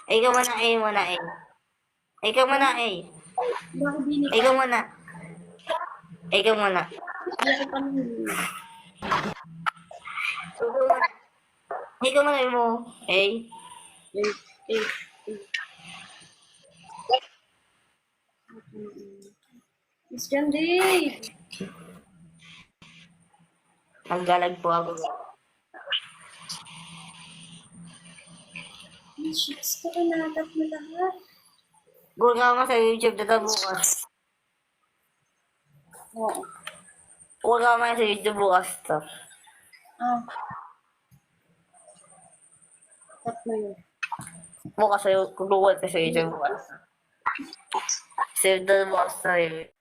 Ikaw muna, A muna, A. Ikaw muna, A. bakit di Ikaw muna. Ikaw muna. ako pa nung Ikaw muna mo, A. eh, Miss Candy! Maggalag po ako. Shits ka na, tatlo lahat. Gurga mo sa YouTube dito bukas. Oo. Gurga mo sa YouTube bukas to. Ah. Tatlo yun. Bukas sa'yo, kukuha ka sa YouTube bukas. Save the bukas sa'yo.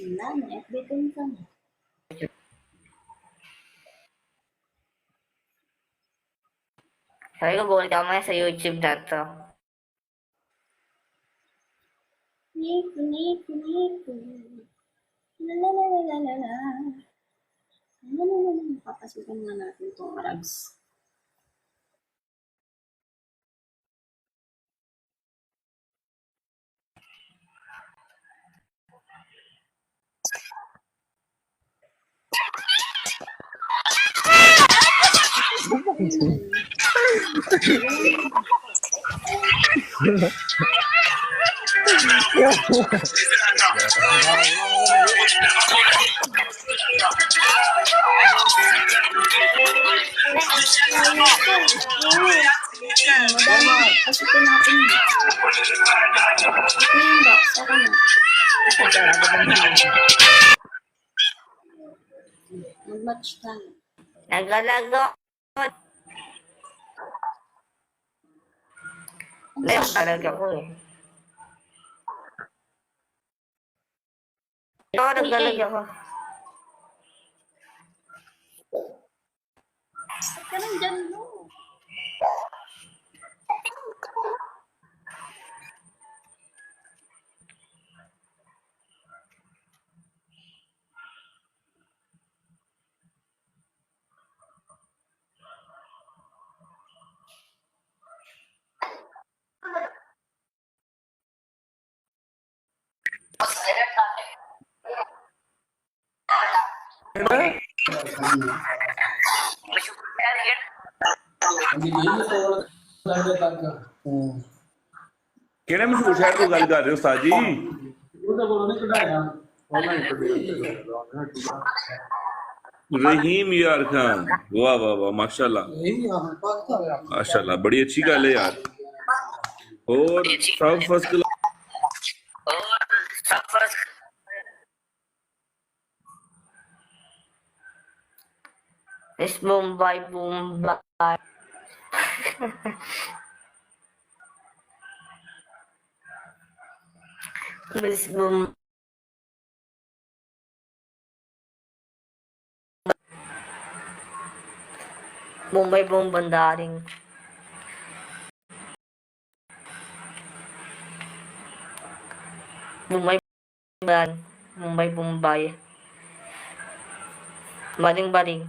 Wala na, everything ka na. Sabi ko, gurga mo sa YouTube na to. Nico, Nico, Nico. La la la la la la la. La la la la. Papasukan nga natin itong Arabs. Madami. Pasukan natin yun. Ito yung box. Saka na. Mag-match tayo. Nagalago. Ngayon talaga ko eh. Ikaw nagalaga ko. Saan ka nang dyan mo? ਕਿਹੜੇ ਮਸ਼ਹੂਰ ਸ਼ਹਿਰ ਤੋਂ ਗੱਲ ਕਰ ਰਹੇ ਹੋ ਉਸਤਾਦ ਜੀ रहीम यार खान वाह वाह वाह माशाल्लाह माशाल्लाह बड़ी अच्छी गल है यार और सब first class Miss Mumbai, Mumbai. Miss Mumbai. Mumbai buong bandaring. Mumbai ban. Mumbai Mumbai. Baring-baring.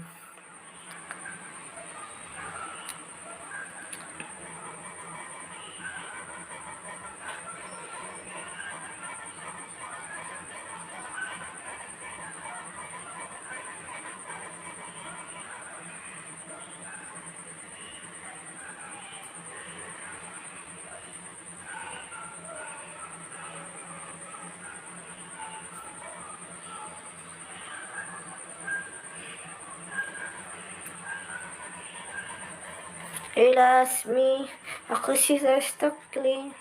Relax me. Ako si Sir Stockley.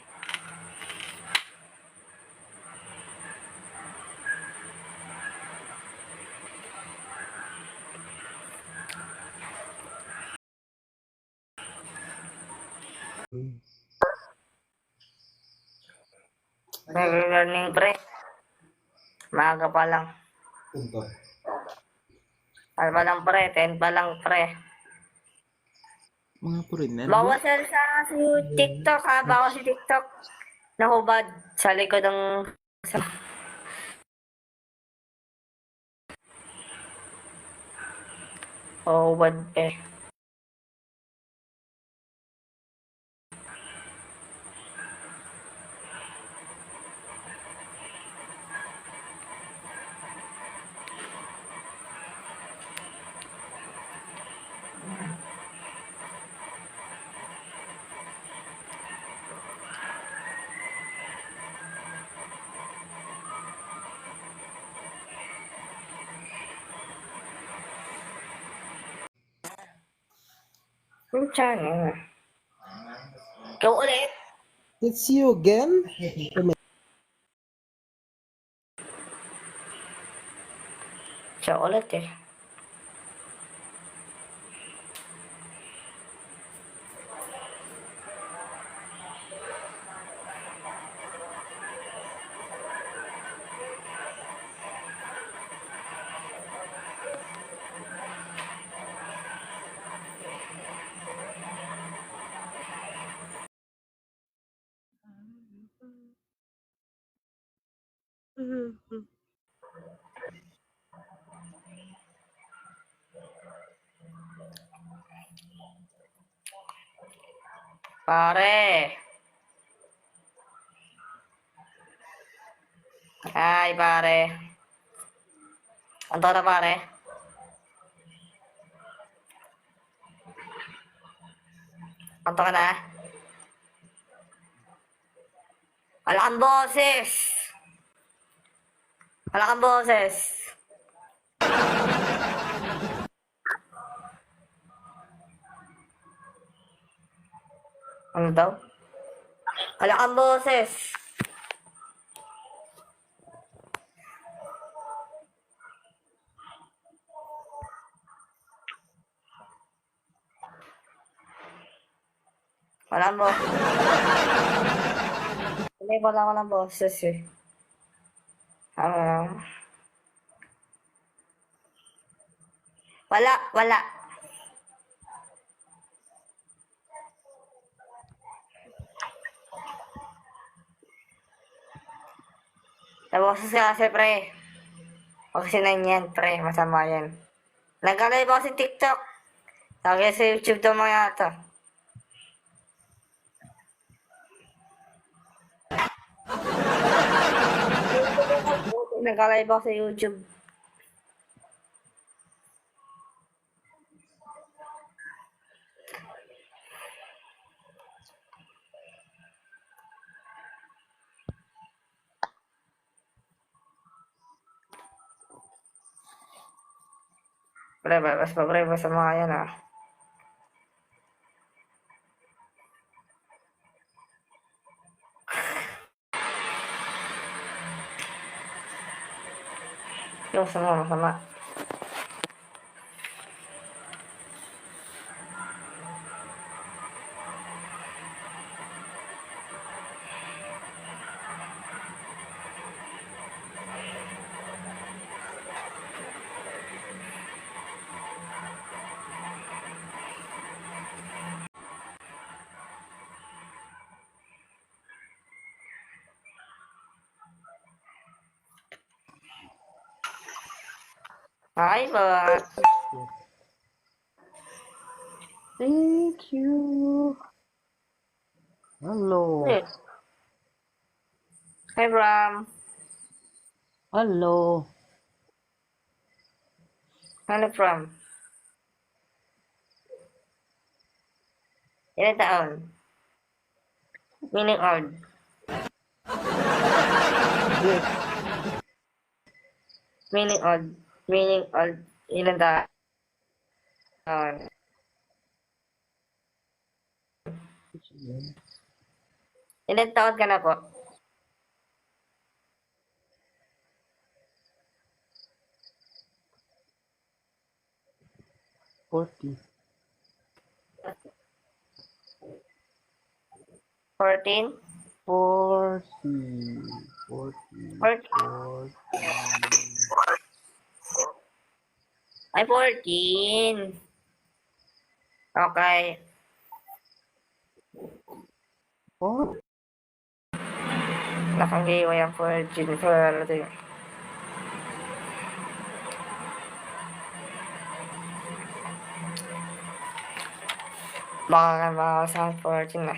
Nag-learning pre. Maaga pa lang. Ano ba lang pre? 10 pa lang pre. Mga foreigner. Bawas yan sa TikTok ha. Bawas sa TikTok. Nahubad sa likod ng... Hubad eh. Channel. Ikaw ulit. It's you again? Siya ulit eh. Pare. Ay, pare. Anto na pare? Anto ka na? Wala kang boses. Wala kang boses. Ano daw? Wala kang boses. Wala mo. Hindi, wala ko ng boses eh. Wala. Naboses ka kasi pre. Huwag sinayin yan pre, masama yan. Nagkalay ba kasi TikTok? Lagi sa YouTube daw mga ito. Nagkalay ba sa YouTube? Pre, mas sa mga yan ah. Yung masama. Hi, bot. Thank you. Hello. Hi, Bram. Hello. Ano from? Ilan taon? Meaning old. Yes. Meaning old. Ilan taon? Ilan taon ka na po? Forty. 14? 40. 40. 40. Ay, 14. Okay. Oh, Nakanggiwa yung 14. Pero, baka sa 14 na.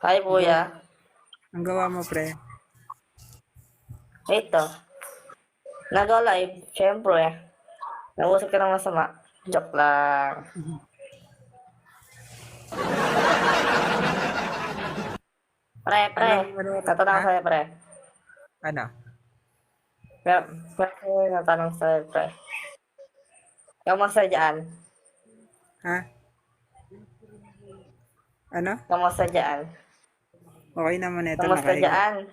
Hi, kuya. ang gawa mo, pre. Ito. Nag-live, syempre. Nag-usap ka ng masama. Joke lang. Pre. Tatanong sa'yo, pre. Ano? Tatanong sa'yo, pre. Kamusta dyan? Ha? Ano? Kamusta dyan? Okay naman ito. Kamusta dyan?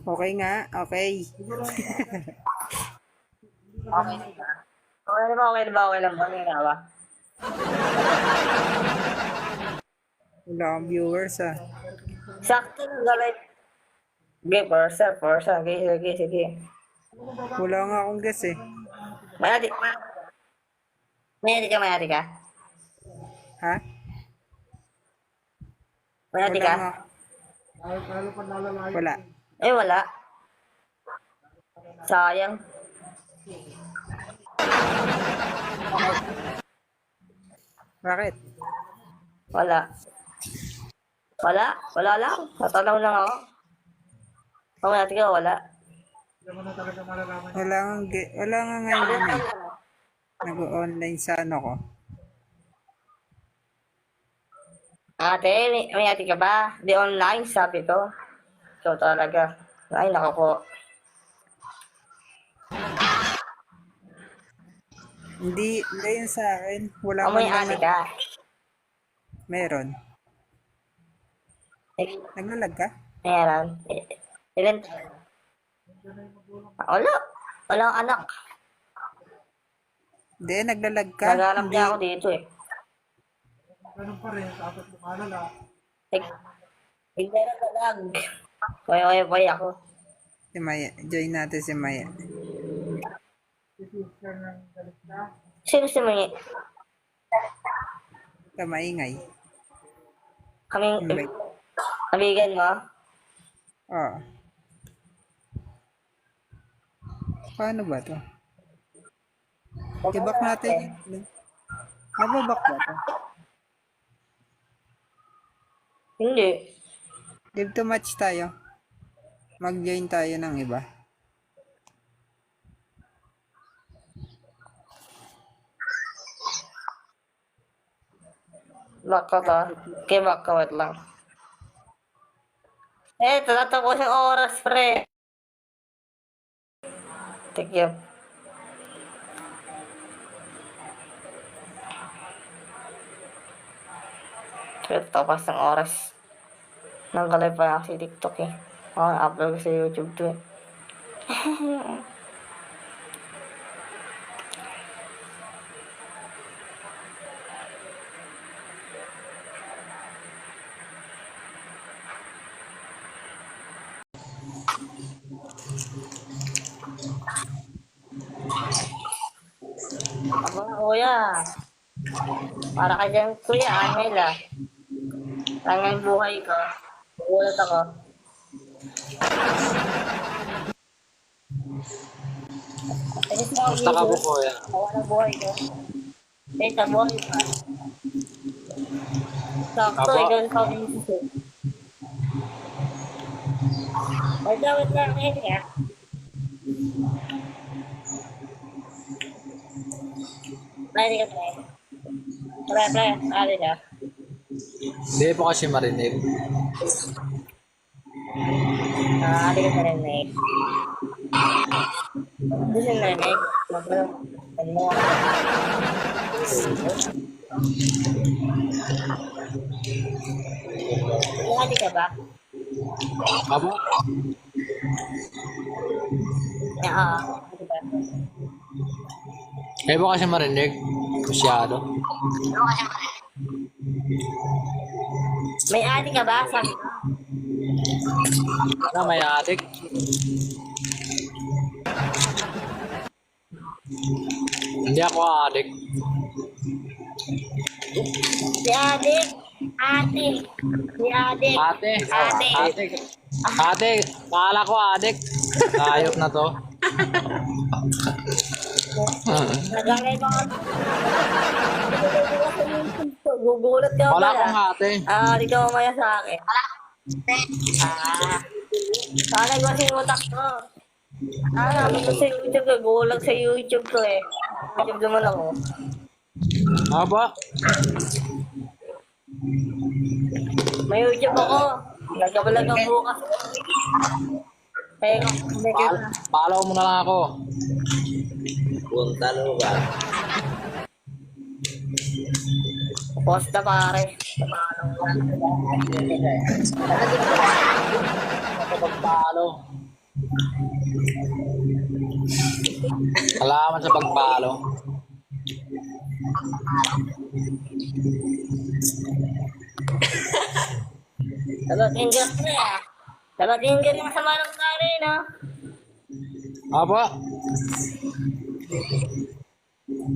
Okay nga, okay. Okay na ba? Okay lang ba? Okay na ba? Wala akong viewers ah. Sakto na galit. Sige, Forza. Sige. Wala nga akong guess eh. Mayati ka? Ha? Mayati Wala ka? nga. Wala. Eh, wala. Sayang. Bakit? Wala lang. Tatanong lang ako. Kung mayati ka, wala. Wala nga ngayon eh. Nag-online sa ano ko. Ate, mayati ka ba? Di online, sabi ko. So talaga. Ay, nako po. Hindi yun sa akin. Wala Kung man may lang ate ka. Meron. Naglalag ka? Meron. Ilan? Wala. Walang anak. Hindi, naglalag ka. Naghanap Hindi. niya ako dito eh. Hindi na talag. Boy ako. Si Maya. Join natin si Maya. Sino si Maya? Maingay. Kaming Invite. kaibigan mo? Oo. Paano ba to? I-back natin. Nababak ba to? Hindi. Give to match tayo. Mag-join tayo ng iba. Back ka ba? Okay, back ka. Wait lang. Eh, tatapos yung oras, pre. Thank you. Tapos ng oras. Nanggalay pa ako sa TikTok eh. Upload ko sa YouTube to eh. Aba, kuya. Para ka dyan, kuya, Angel ah. Tangang buhay ko. Ulat ako. Basta ka po, kuya. Tawa ng buhay ko. Eh, sa buhay pa. Sakto, Aba. ikaw sa aking susunod. Wait lang, ngayon ka. Pwede ka, pre. Pre, pwede ka. Hindi po kasi marinig. Hindi ka narinig. Hindi siya narinig. Ano mo? Pwede ka ba? Abo? Ayaw mo kasi marinig. Masyado. May adik ka ba? Sabi ko. Ano, may adik? Hindi ako adik. Si adik. Ate. Si adik. Ate. Ate. Ate. Ate. Kala ko adik. Ayop na to. Nagalay ko. Gugulat ka Wala ba? akong ate. Di ka mamaya sa akin. Sana kasi yung utak ko. Namin ko sa YouTube ko. Gugulat sa YouTube ko eh. YouTube naman ako. Aba? May YouTube ako. Nagkabalag ang bukas. Kaya Follow mo na lang ako. posta pare. Pagpalo. Salamat sa pagpalo. Dapat ingat na ya. Dapat ingat yung sama ng pare no. Aba?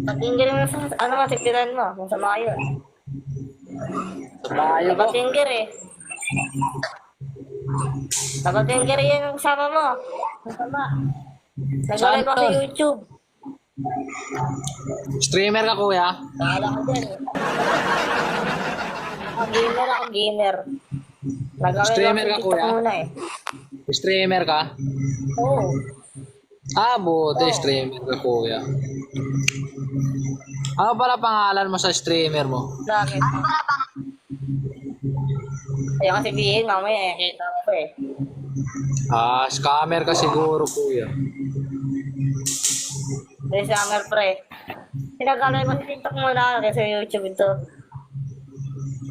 Dapat ingat yung sa ano matitiran mo kung sama yun. Tayo ko. Dapat ingat eh. Dapat ingat yan ang sama mo. Masama. Naglalay ko sa YouTube. Streamer ka kuya? Kala ko dyan eh. Ako gamer. Streamer ka, kuya? Muna eh. Streamer ka? Oo. Ah, buti streamer ka kuya. Ano pala pangalan mo sa streamer mo? Bakit? Ayaw kasi sabihin, mamaya kita ko eh. Ah, scammer ka siguro kuya. May summer pre. Sinagalay ko sa TikTok mo na kasi sa YouTube ito.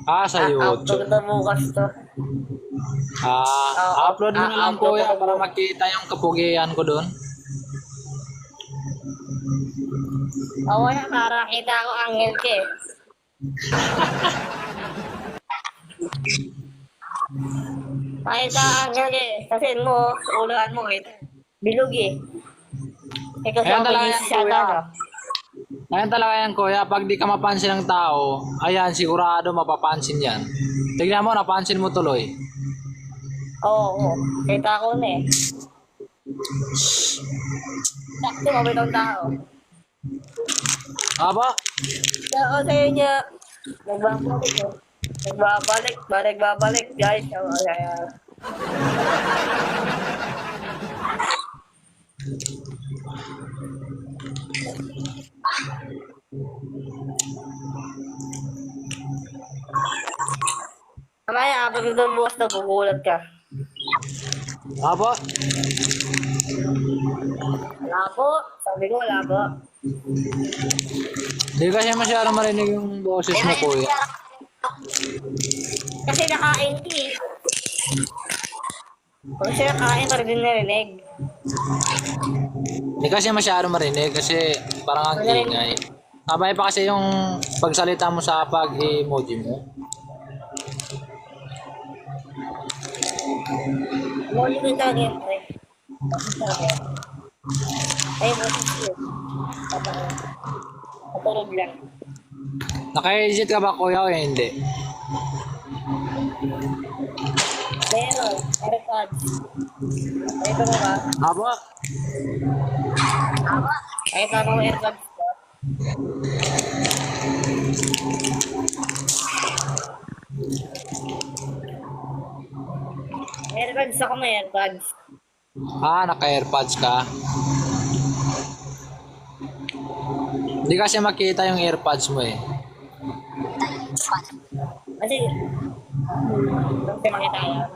Ah, sa YouTube. Upload na bukas to. Upload mo na lang kuya para makita yung kapugian ko doon. Oo yan, para kita ko angel ka eh. Makita angel ka eh. Kasi mo, sa ulahan mo eh. Bilog eh. Ikaw Ayan sa talaga mga yan, siya kuya. no? Ayan talaga yan kuya, pag di ka mapansin ng tao, ayan sigurado mapapansin yan. Tignan mo, napansin mo tuloy. Oo. Kita ko na eh. Sakto, mabait ang tao. Aba? Oo, sa'yo niya. Nagbabalik oh. Nagbabalik, guys. Mamaya, pag doon bukas na gugulat ka. Aba? Wala po. Sabi ko, wala po. Di kasi masyadong marinig yung boses mo kuya. Kasi nakain ka eh. Kung siya nakain, parang din narinig. Di kasi masyadong marinig kasi parang ang ingay. Sabay pa kasi yung pagsalita mo sa pag-emoji mo. Mo yung talaga yun, pre. Ay, boses yun. Patulog lang. Naka-exit ka ba kuya o hindi? Meron. AirPods. Ito mo ba? Aba? Ay, tama mo AirPods ko. AirPods ako, may AirPods. Ah, naka-airpods ka. Hindi kasi makita yung airpods mo eh. Kasi, kasi makita yan.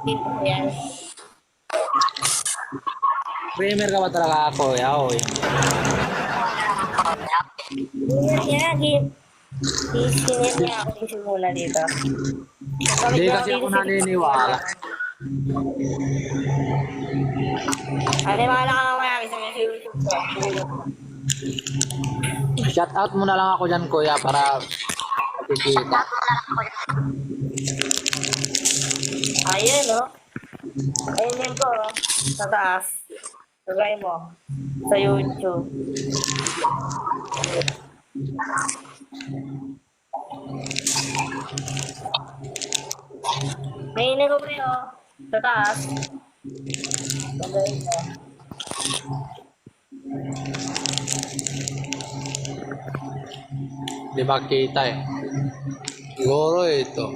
Dito ko yan. Streamer ka ba talaga ako? O hindi? Sinit niya ako yung simula dito. Hindi kasi ako naniniwala. Ano yung mga nakamaya sa YouTube ko? Shout out mo na lang ako dyan, kuya, para makikita. Ayun, no? Ayun yun ko, no? Sa taas. Lagay mo. Sa YouTube. May ko pre, oh. Sa taas. Lagay mo. Di makita eh. Siguro ito.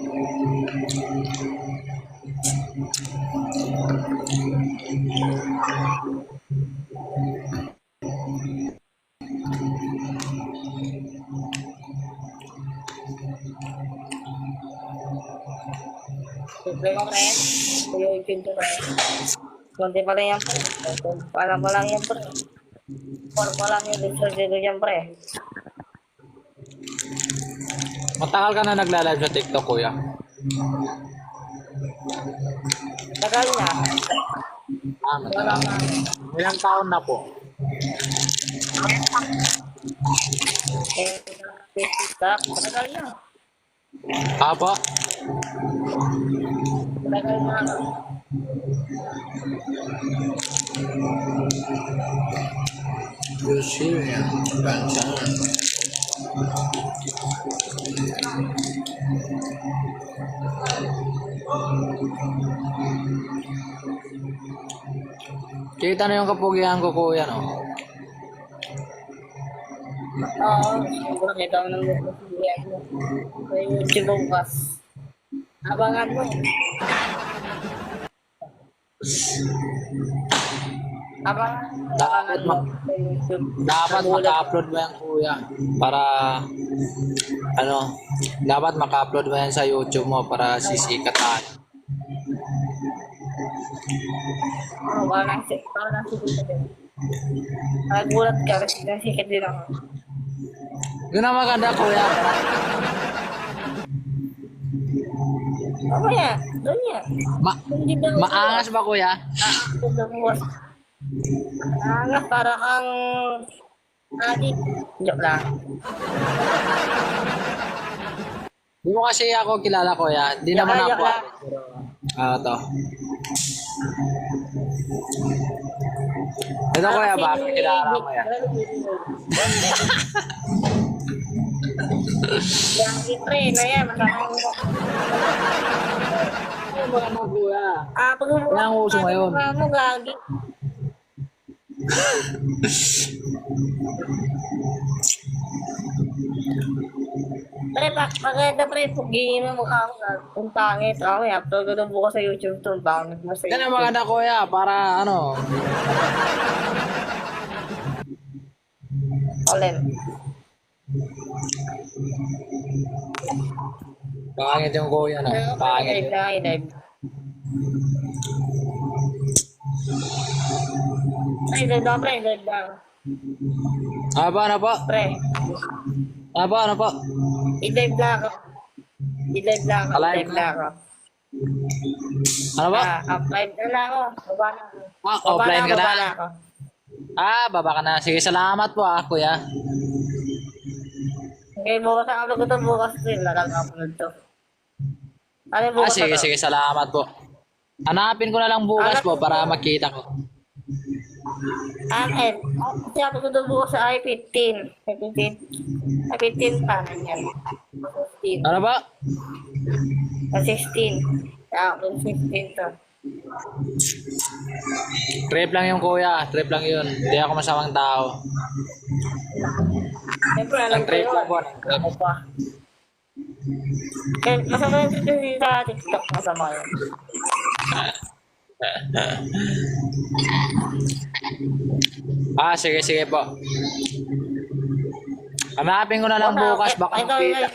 Siyempre mo, pre. Sa YouTube ko, pre. Kunti pa lang yan, pre. Parang pa lang yan, pre. Por pa lang yung research ko yan, pre. Matagal ka na nagla-live sa TikTok, kuya. Tagal na. Matagal. Ilang taon na po? TikTok. Tagal na. Apo? Tagal na. Brazilian. Kita na yung kapugihan ko, kuya, no? Oo. Siguro kita ko ng video mo. Sa YouTube bukas. Abangan mo. Abangan mo. Sa YouTube. Dapat maka-upload mo yan, kuya. Para, dapat maka-upload mo yan sa YouTube mo para sisikat tayo. Parang sikat din. Nagulat ka kasi sikat din ako. Yun ang maganda, kuya. Mamaya, doon yan. Maangas ba, kuya? Maangas para kang adik. Joke lang. Di mo kasi ako kilala, kuya. Di naman Joke ako. lang. To. Ito, kuya, bakit kilala mo yan? Gagi pre, na yan. Masakang mo. Ano, kuya? Pag Yan ang uso ngayon. mo, gagi. Pre, maganda pre, pugingin mo mukha mo. Kung pangit, ako upload ko doon bukas sa YouTube to. Pangit mo sa Yan ang YouTube. maganda, kuya, para Alin. pangit yung kuya, no? Pangit. Live. Ay, live lang pre, live lang. Ano po? Pre, Ano po? i-live lang ako. I-live lang ako. Alive I-live lang ako. Ano ba? Live na lang ako. Baba na ako. Offline ka na? Baba na ako. Baba ka na. Sige, salamat po, kuya. Okay, bukas ang upload ko to. Bukas din. Lalang upload to. Ano yung bukas Sige, na to? sige, salamat po. Hanapin ko na lang bukas po para makita ko. Kasi upload ko to bukas sa I-15. I-15 pa. Nanyan. 15. Ano ba? Sa 16. Upload 16 to. Trip lang yung kuya. Trip lang yun. Hindi ako masamang tao. Siyempre, alam ko Trip yun. lang po. Ako pa. Kaya masama yung tuloy sa TikTok. Masama yun. Sige, sige po. Hanapin ko na lang bukas. Baka makita.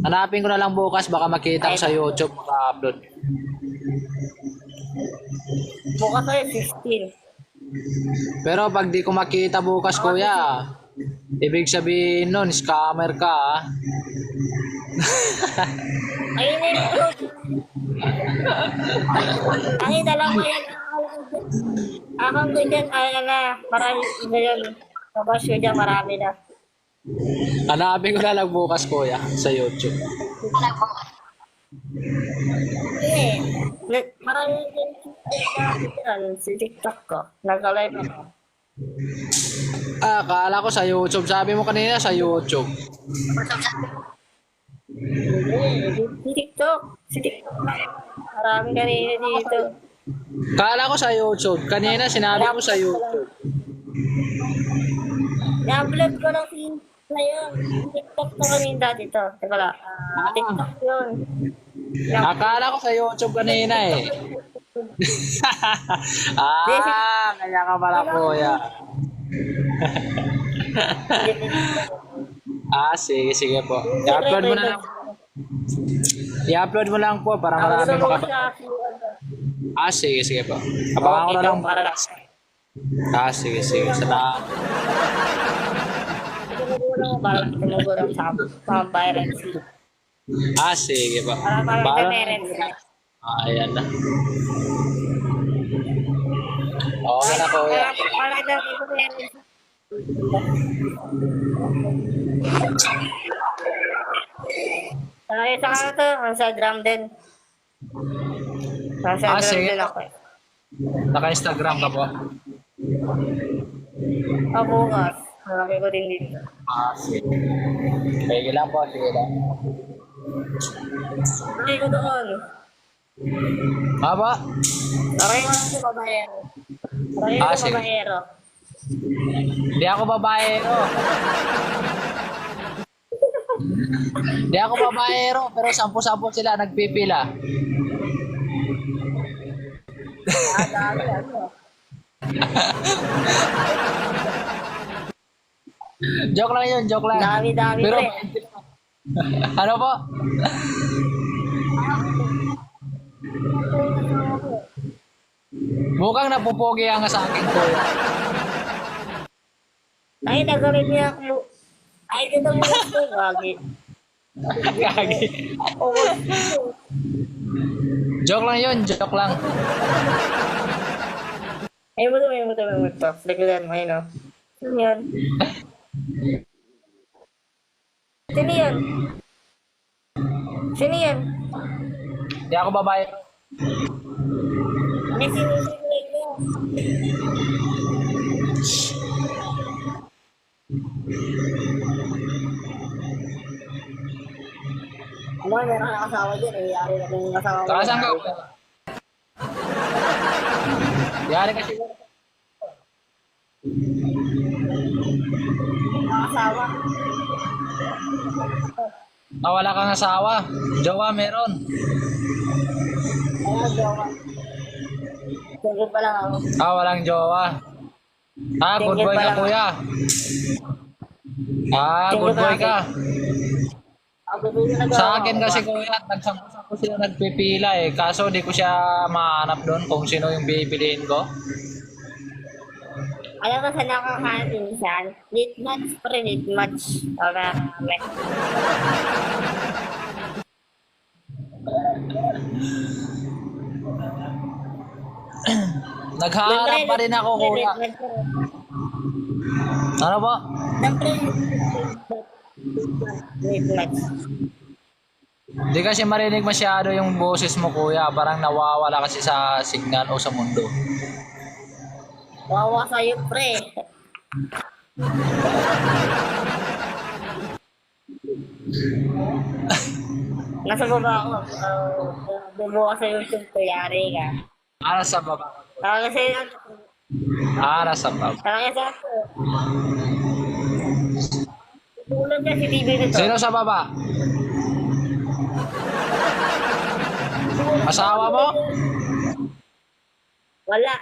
Hanapin ko na lang bukas. Baka makita ko sa YouTube. Maka-upload. Bukas ay 16. Pero pag di ko makita bukas, kuya, Ibig sabihin nun, scammer ka ah. Ayun na yun. Ay, dala mo yan. Akong ganyan, ay na, marami na yun. Tapos yun dyan, marami na. Hanapin ko na lang bukas kuya sa YouTube. Eh, marami din si TikTok ko. Nag-live ako. Ah, akala ko sa YouTube. Sabi mo kanina sa YouTube. Si TikTok. Si TikTok. Marami kanina dito. Kala ko sa YouTube. Kanina sinabi mo sa YouTube. I-upload ko lang si ngayon. TikTok ko kanina dati to. Teka lang. TikTok yun. Akala ko sa YouTube kanina eh. Ah, kaya ka pala kuya. Ah, sige, sige po. I-upload mo na lang. I-upload mo lang po para marami makapag... Ah, sige, sige po. Abangan ko na lang. Ah, sige, sige. Salamat. Tumugurang sa pambayran. Ah, sige po. Para parents. Ah, ayan na. Okay na kuya. Para dito parents. Sa ano to? Sa drum din. Sa Ah, drum sige. din ako. Naka-Instagram ka po. Bukas. Malaki ko din dito. Ah, sige. Sige lang po, sige lang. Malaki ko doon. Aba? Malaki ko lang sa babayero. Malaki ko Ah, sa sige. babayero. Hindi ako babaero. Hindi ako babaero, pero 10-10 sila nagpipila. Dami ano. Joke lang yun, joke lang. Dami Pero, pre. ano po? Mukhang napupogi ang sa akin ko. Ay, nagalit niya ako. Ay, dito mo gusto. Gagi. Gagi. Joke lang yun, joke lang. Ay, mo to. Flexilan mo, yun o. Sino yan? Sino yan? Sino yan? Hindi ako babaero. May sinisinig mo. Ano, meron kang asawa dyan eh. Yari na kong asawa mo. Saan ka? Yari kasi. Asawa. Ah, wala kang asawa. Jowa meron. Ano, jowa. Single pa lang ako. Ah, walang jowa. Ah, good boy ka kuya. Ah, good boy ka. Sa akin kasi kuya, nagsampo-sampo sila nagpipila eh. Kaso di ko siya mahanap doon kung sino yung bibiliin ko. Alam mo saan ako minsan? Lead match pre, lead match. Okay. Naghahanap pa rin ako kuya. Ano po? Lead match. Di kasi marinig masyado yung boses mo kuya. Parang nawawala kasi sa signal o sa mundo. Wawa sa'yo pre. Nasa baba ako. Bumuha sa YouTube ko, yari ka. Ara sa baba. Kasi Ara sa baba. sa ako. Tulad niya si TV nito. Sino sa baba? Asawa mo? Wala.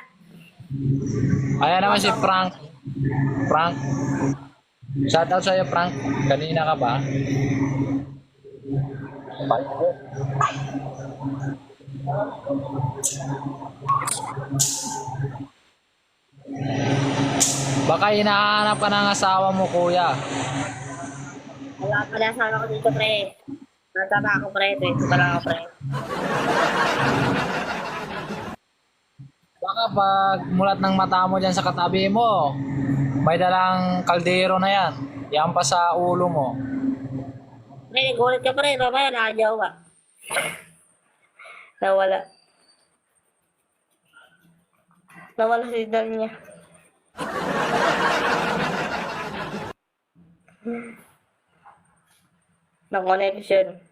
Ayan naman si Frank. Frank. Shoutout sa'yo Frank. Kanina ka ba? Baka hinahanap ka ng asawa mo, kuya. Wala pala sana ako dito, pre. Nataba ako, pre. 20 pa lang ako, pre. Baka pag mulat ng mata mo dyan sa katabi mo, may dalang kaldero na yan. Yan pa sa ulo mo. Pre, gulit ka, pre. Mamaya, nakajaw ka. Nawala. Nawala si dal niya. Na connection.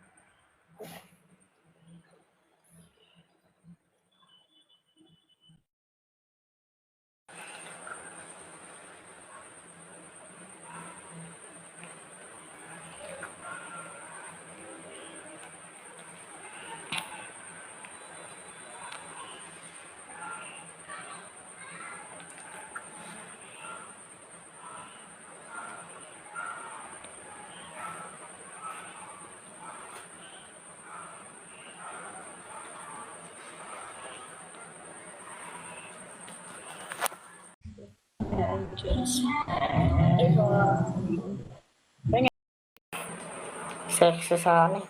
Sexy sa akin.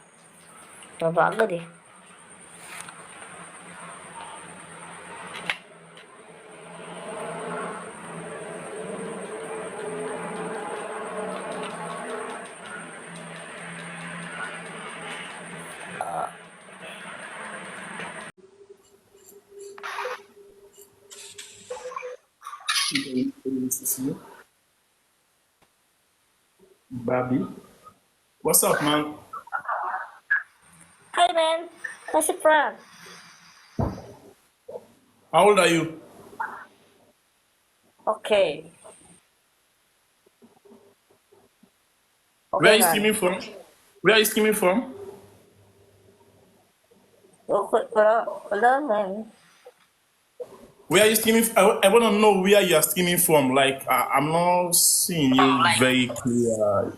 Nabagad eh. Bobby, what's up, man? Hi, man. How's it from? How old are you? Okay. Where are you man. streaming from? Where are you streaming from? Okay, wala, man. Where are you streaming? I want to know where you are streaming from. Like, I'm not seeing you very clear.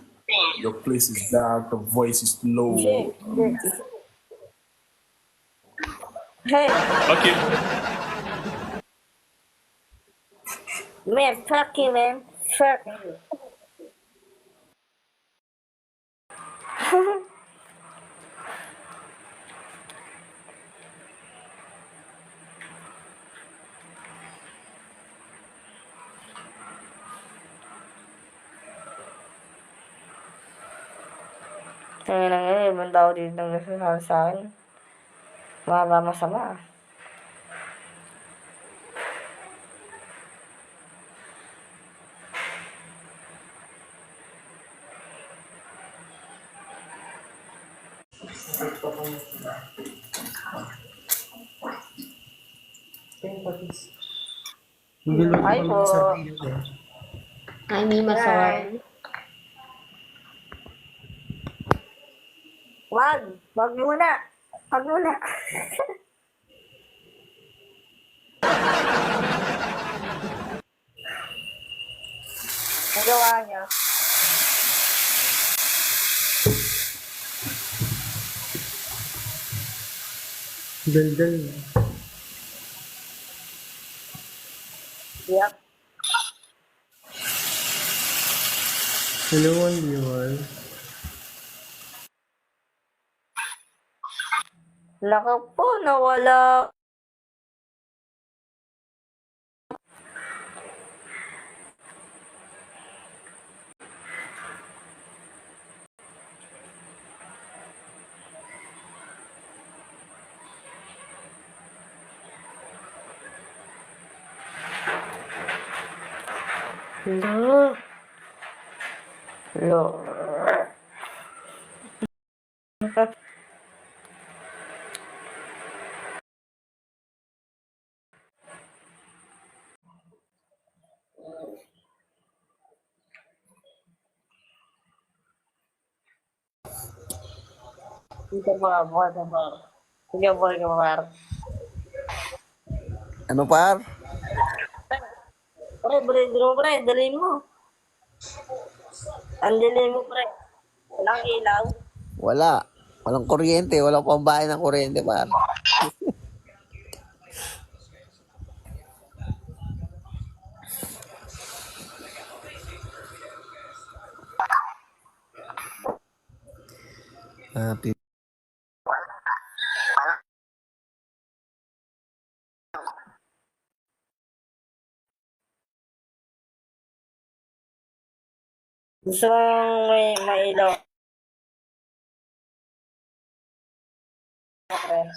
Your place is dark. The voice is low. Hey, Okay. man, fuck you, man. Fuck you. Ngayon na ngayon, ibang tao dito nang nagsasabi sa akin. Mahaba masama. Ay po. Ay, Mima, sorry. Wag muna. Wag muna. Nagawa niya. Daldal. Yep. Hello, Andiwan. Laka po, nawala. Lo. Lo. Ito ba, buhat na ba? Sige, boy ka par. Ano par? Pre, dalhin mo. Ang dalhin mo, pre. Walang ilaw. Wala. Walang kuryente. Walang pambayad ng kuryente par. Happy. Gusto mong may ilaw. Okay.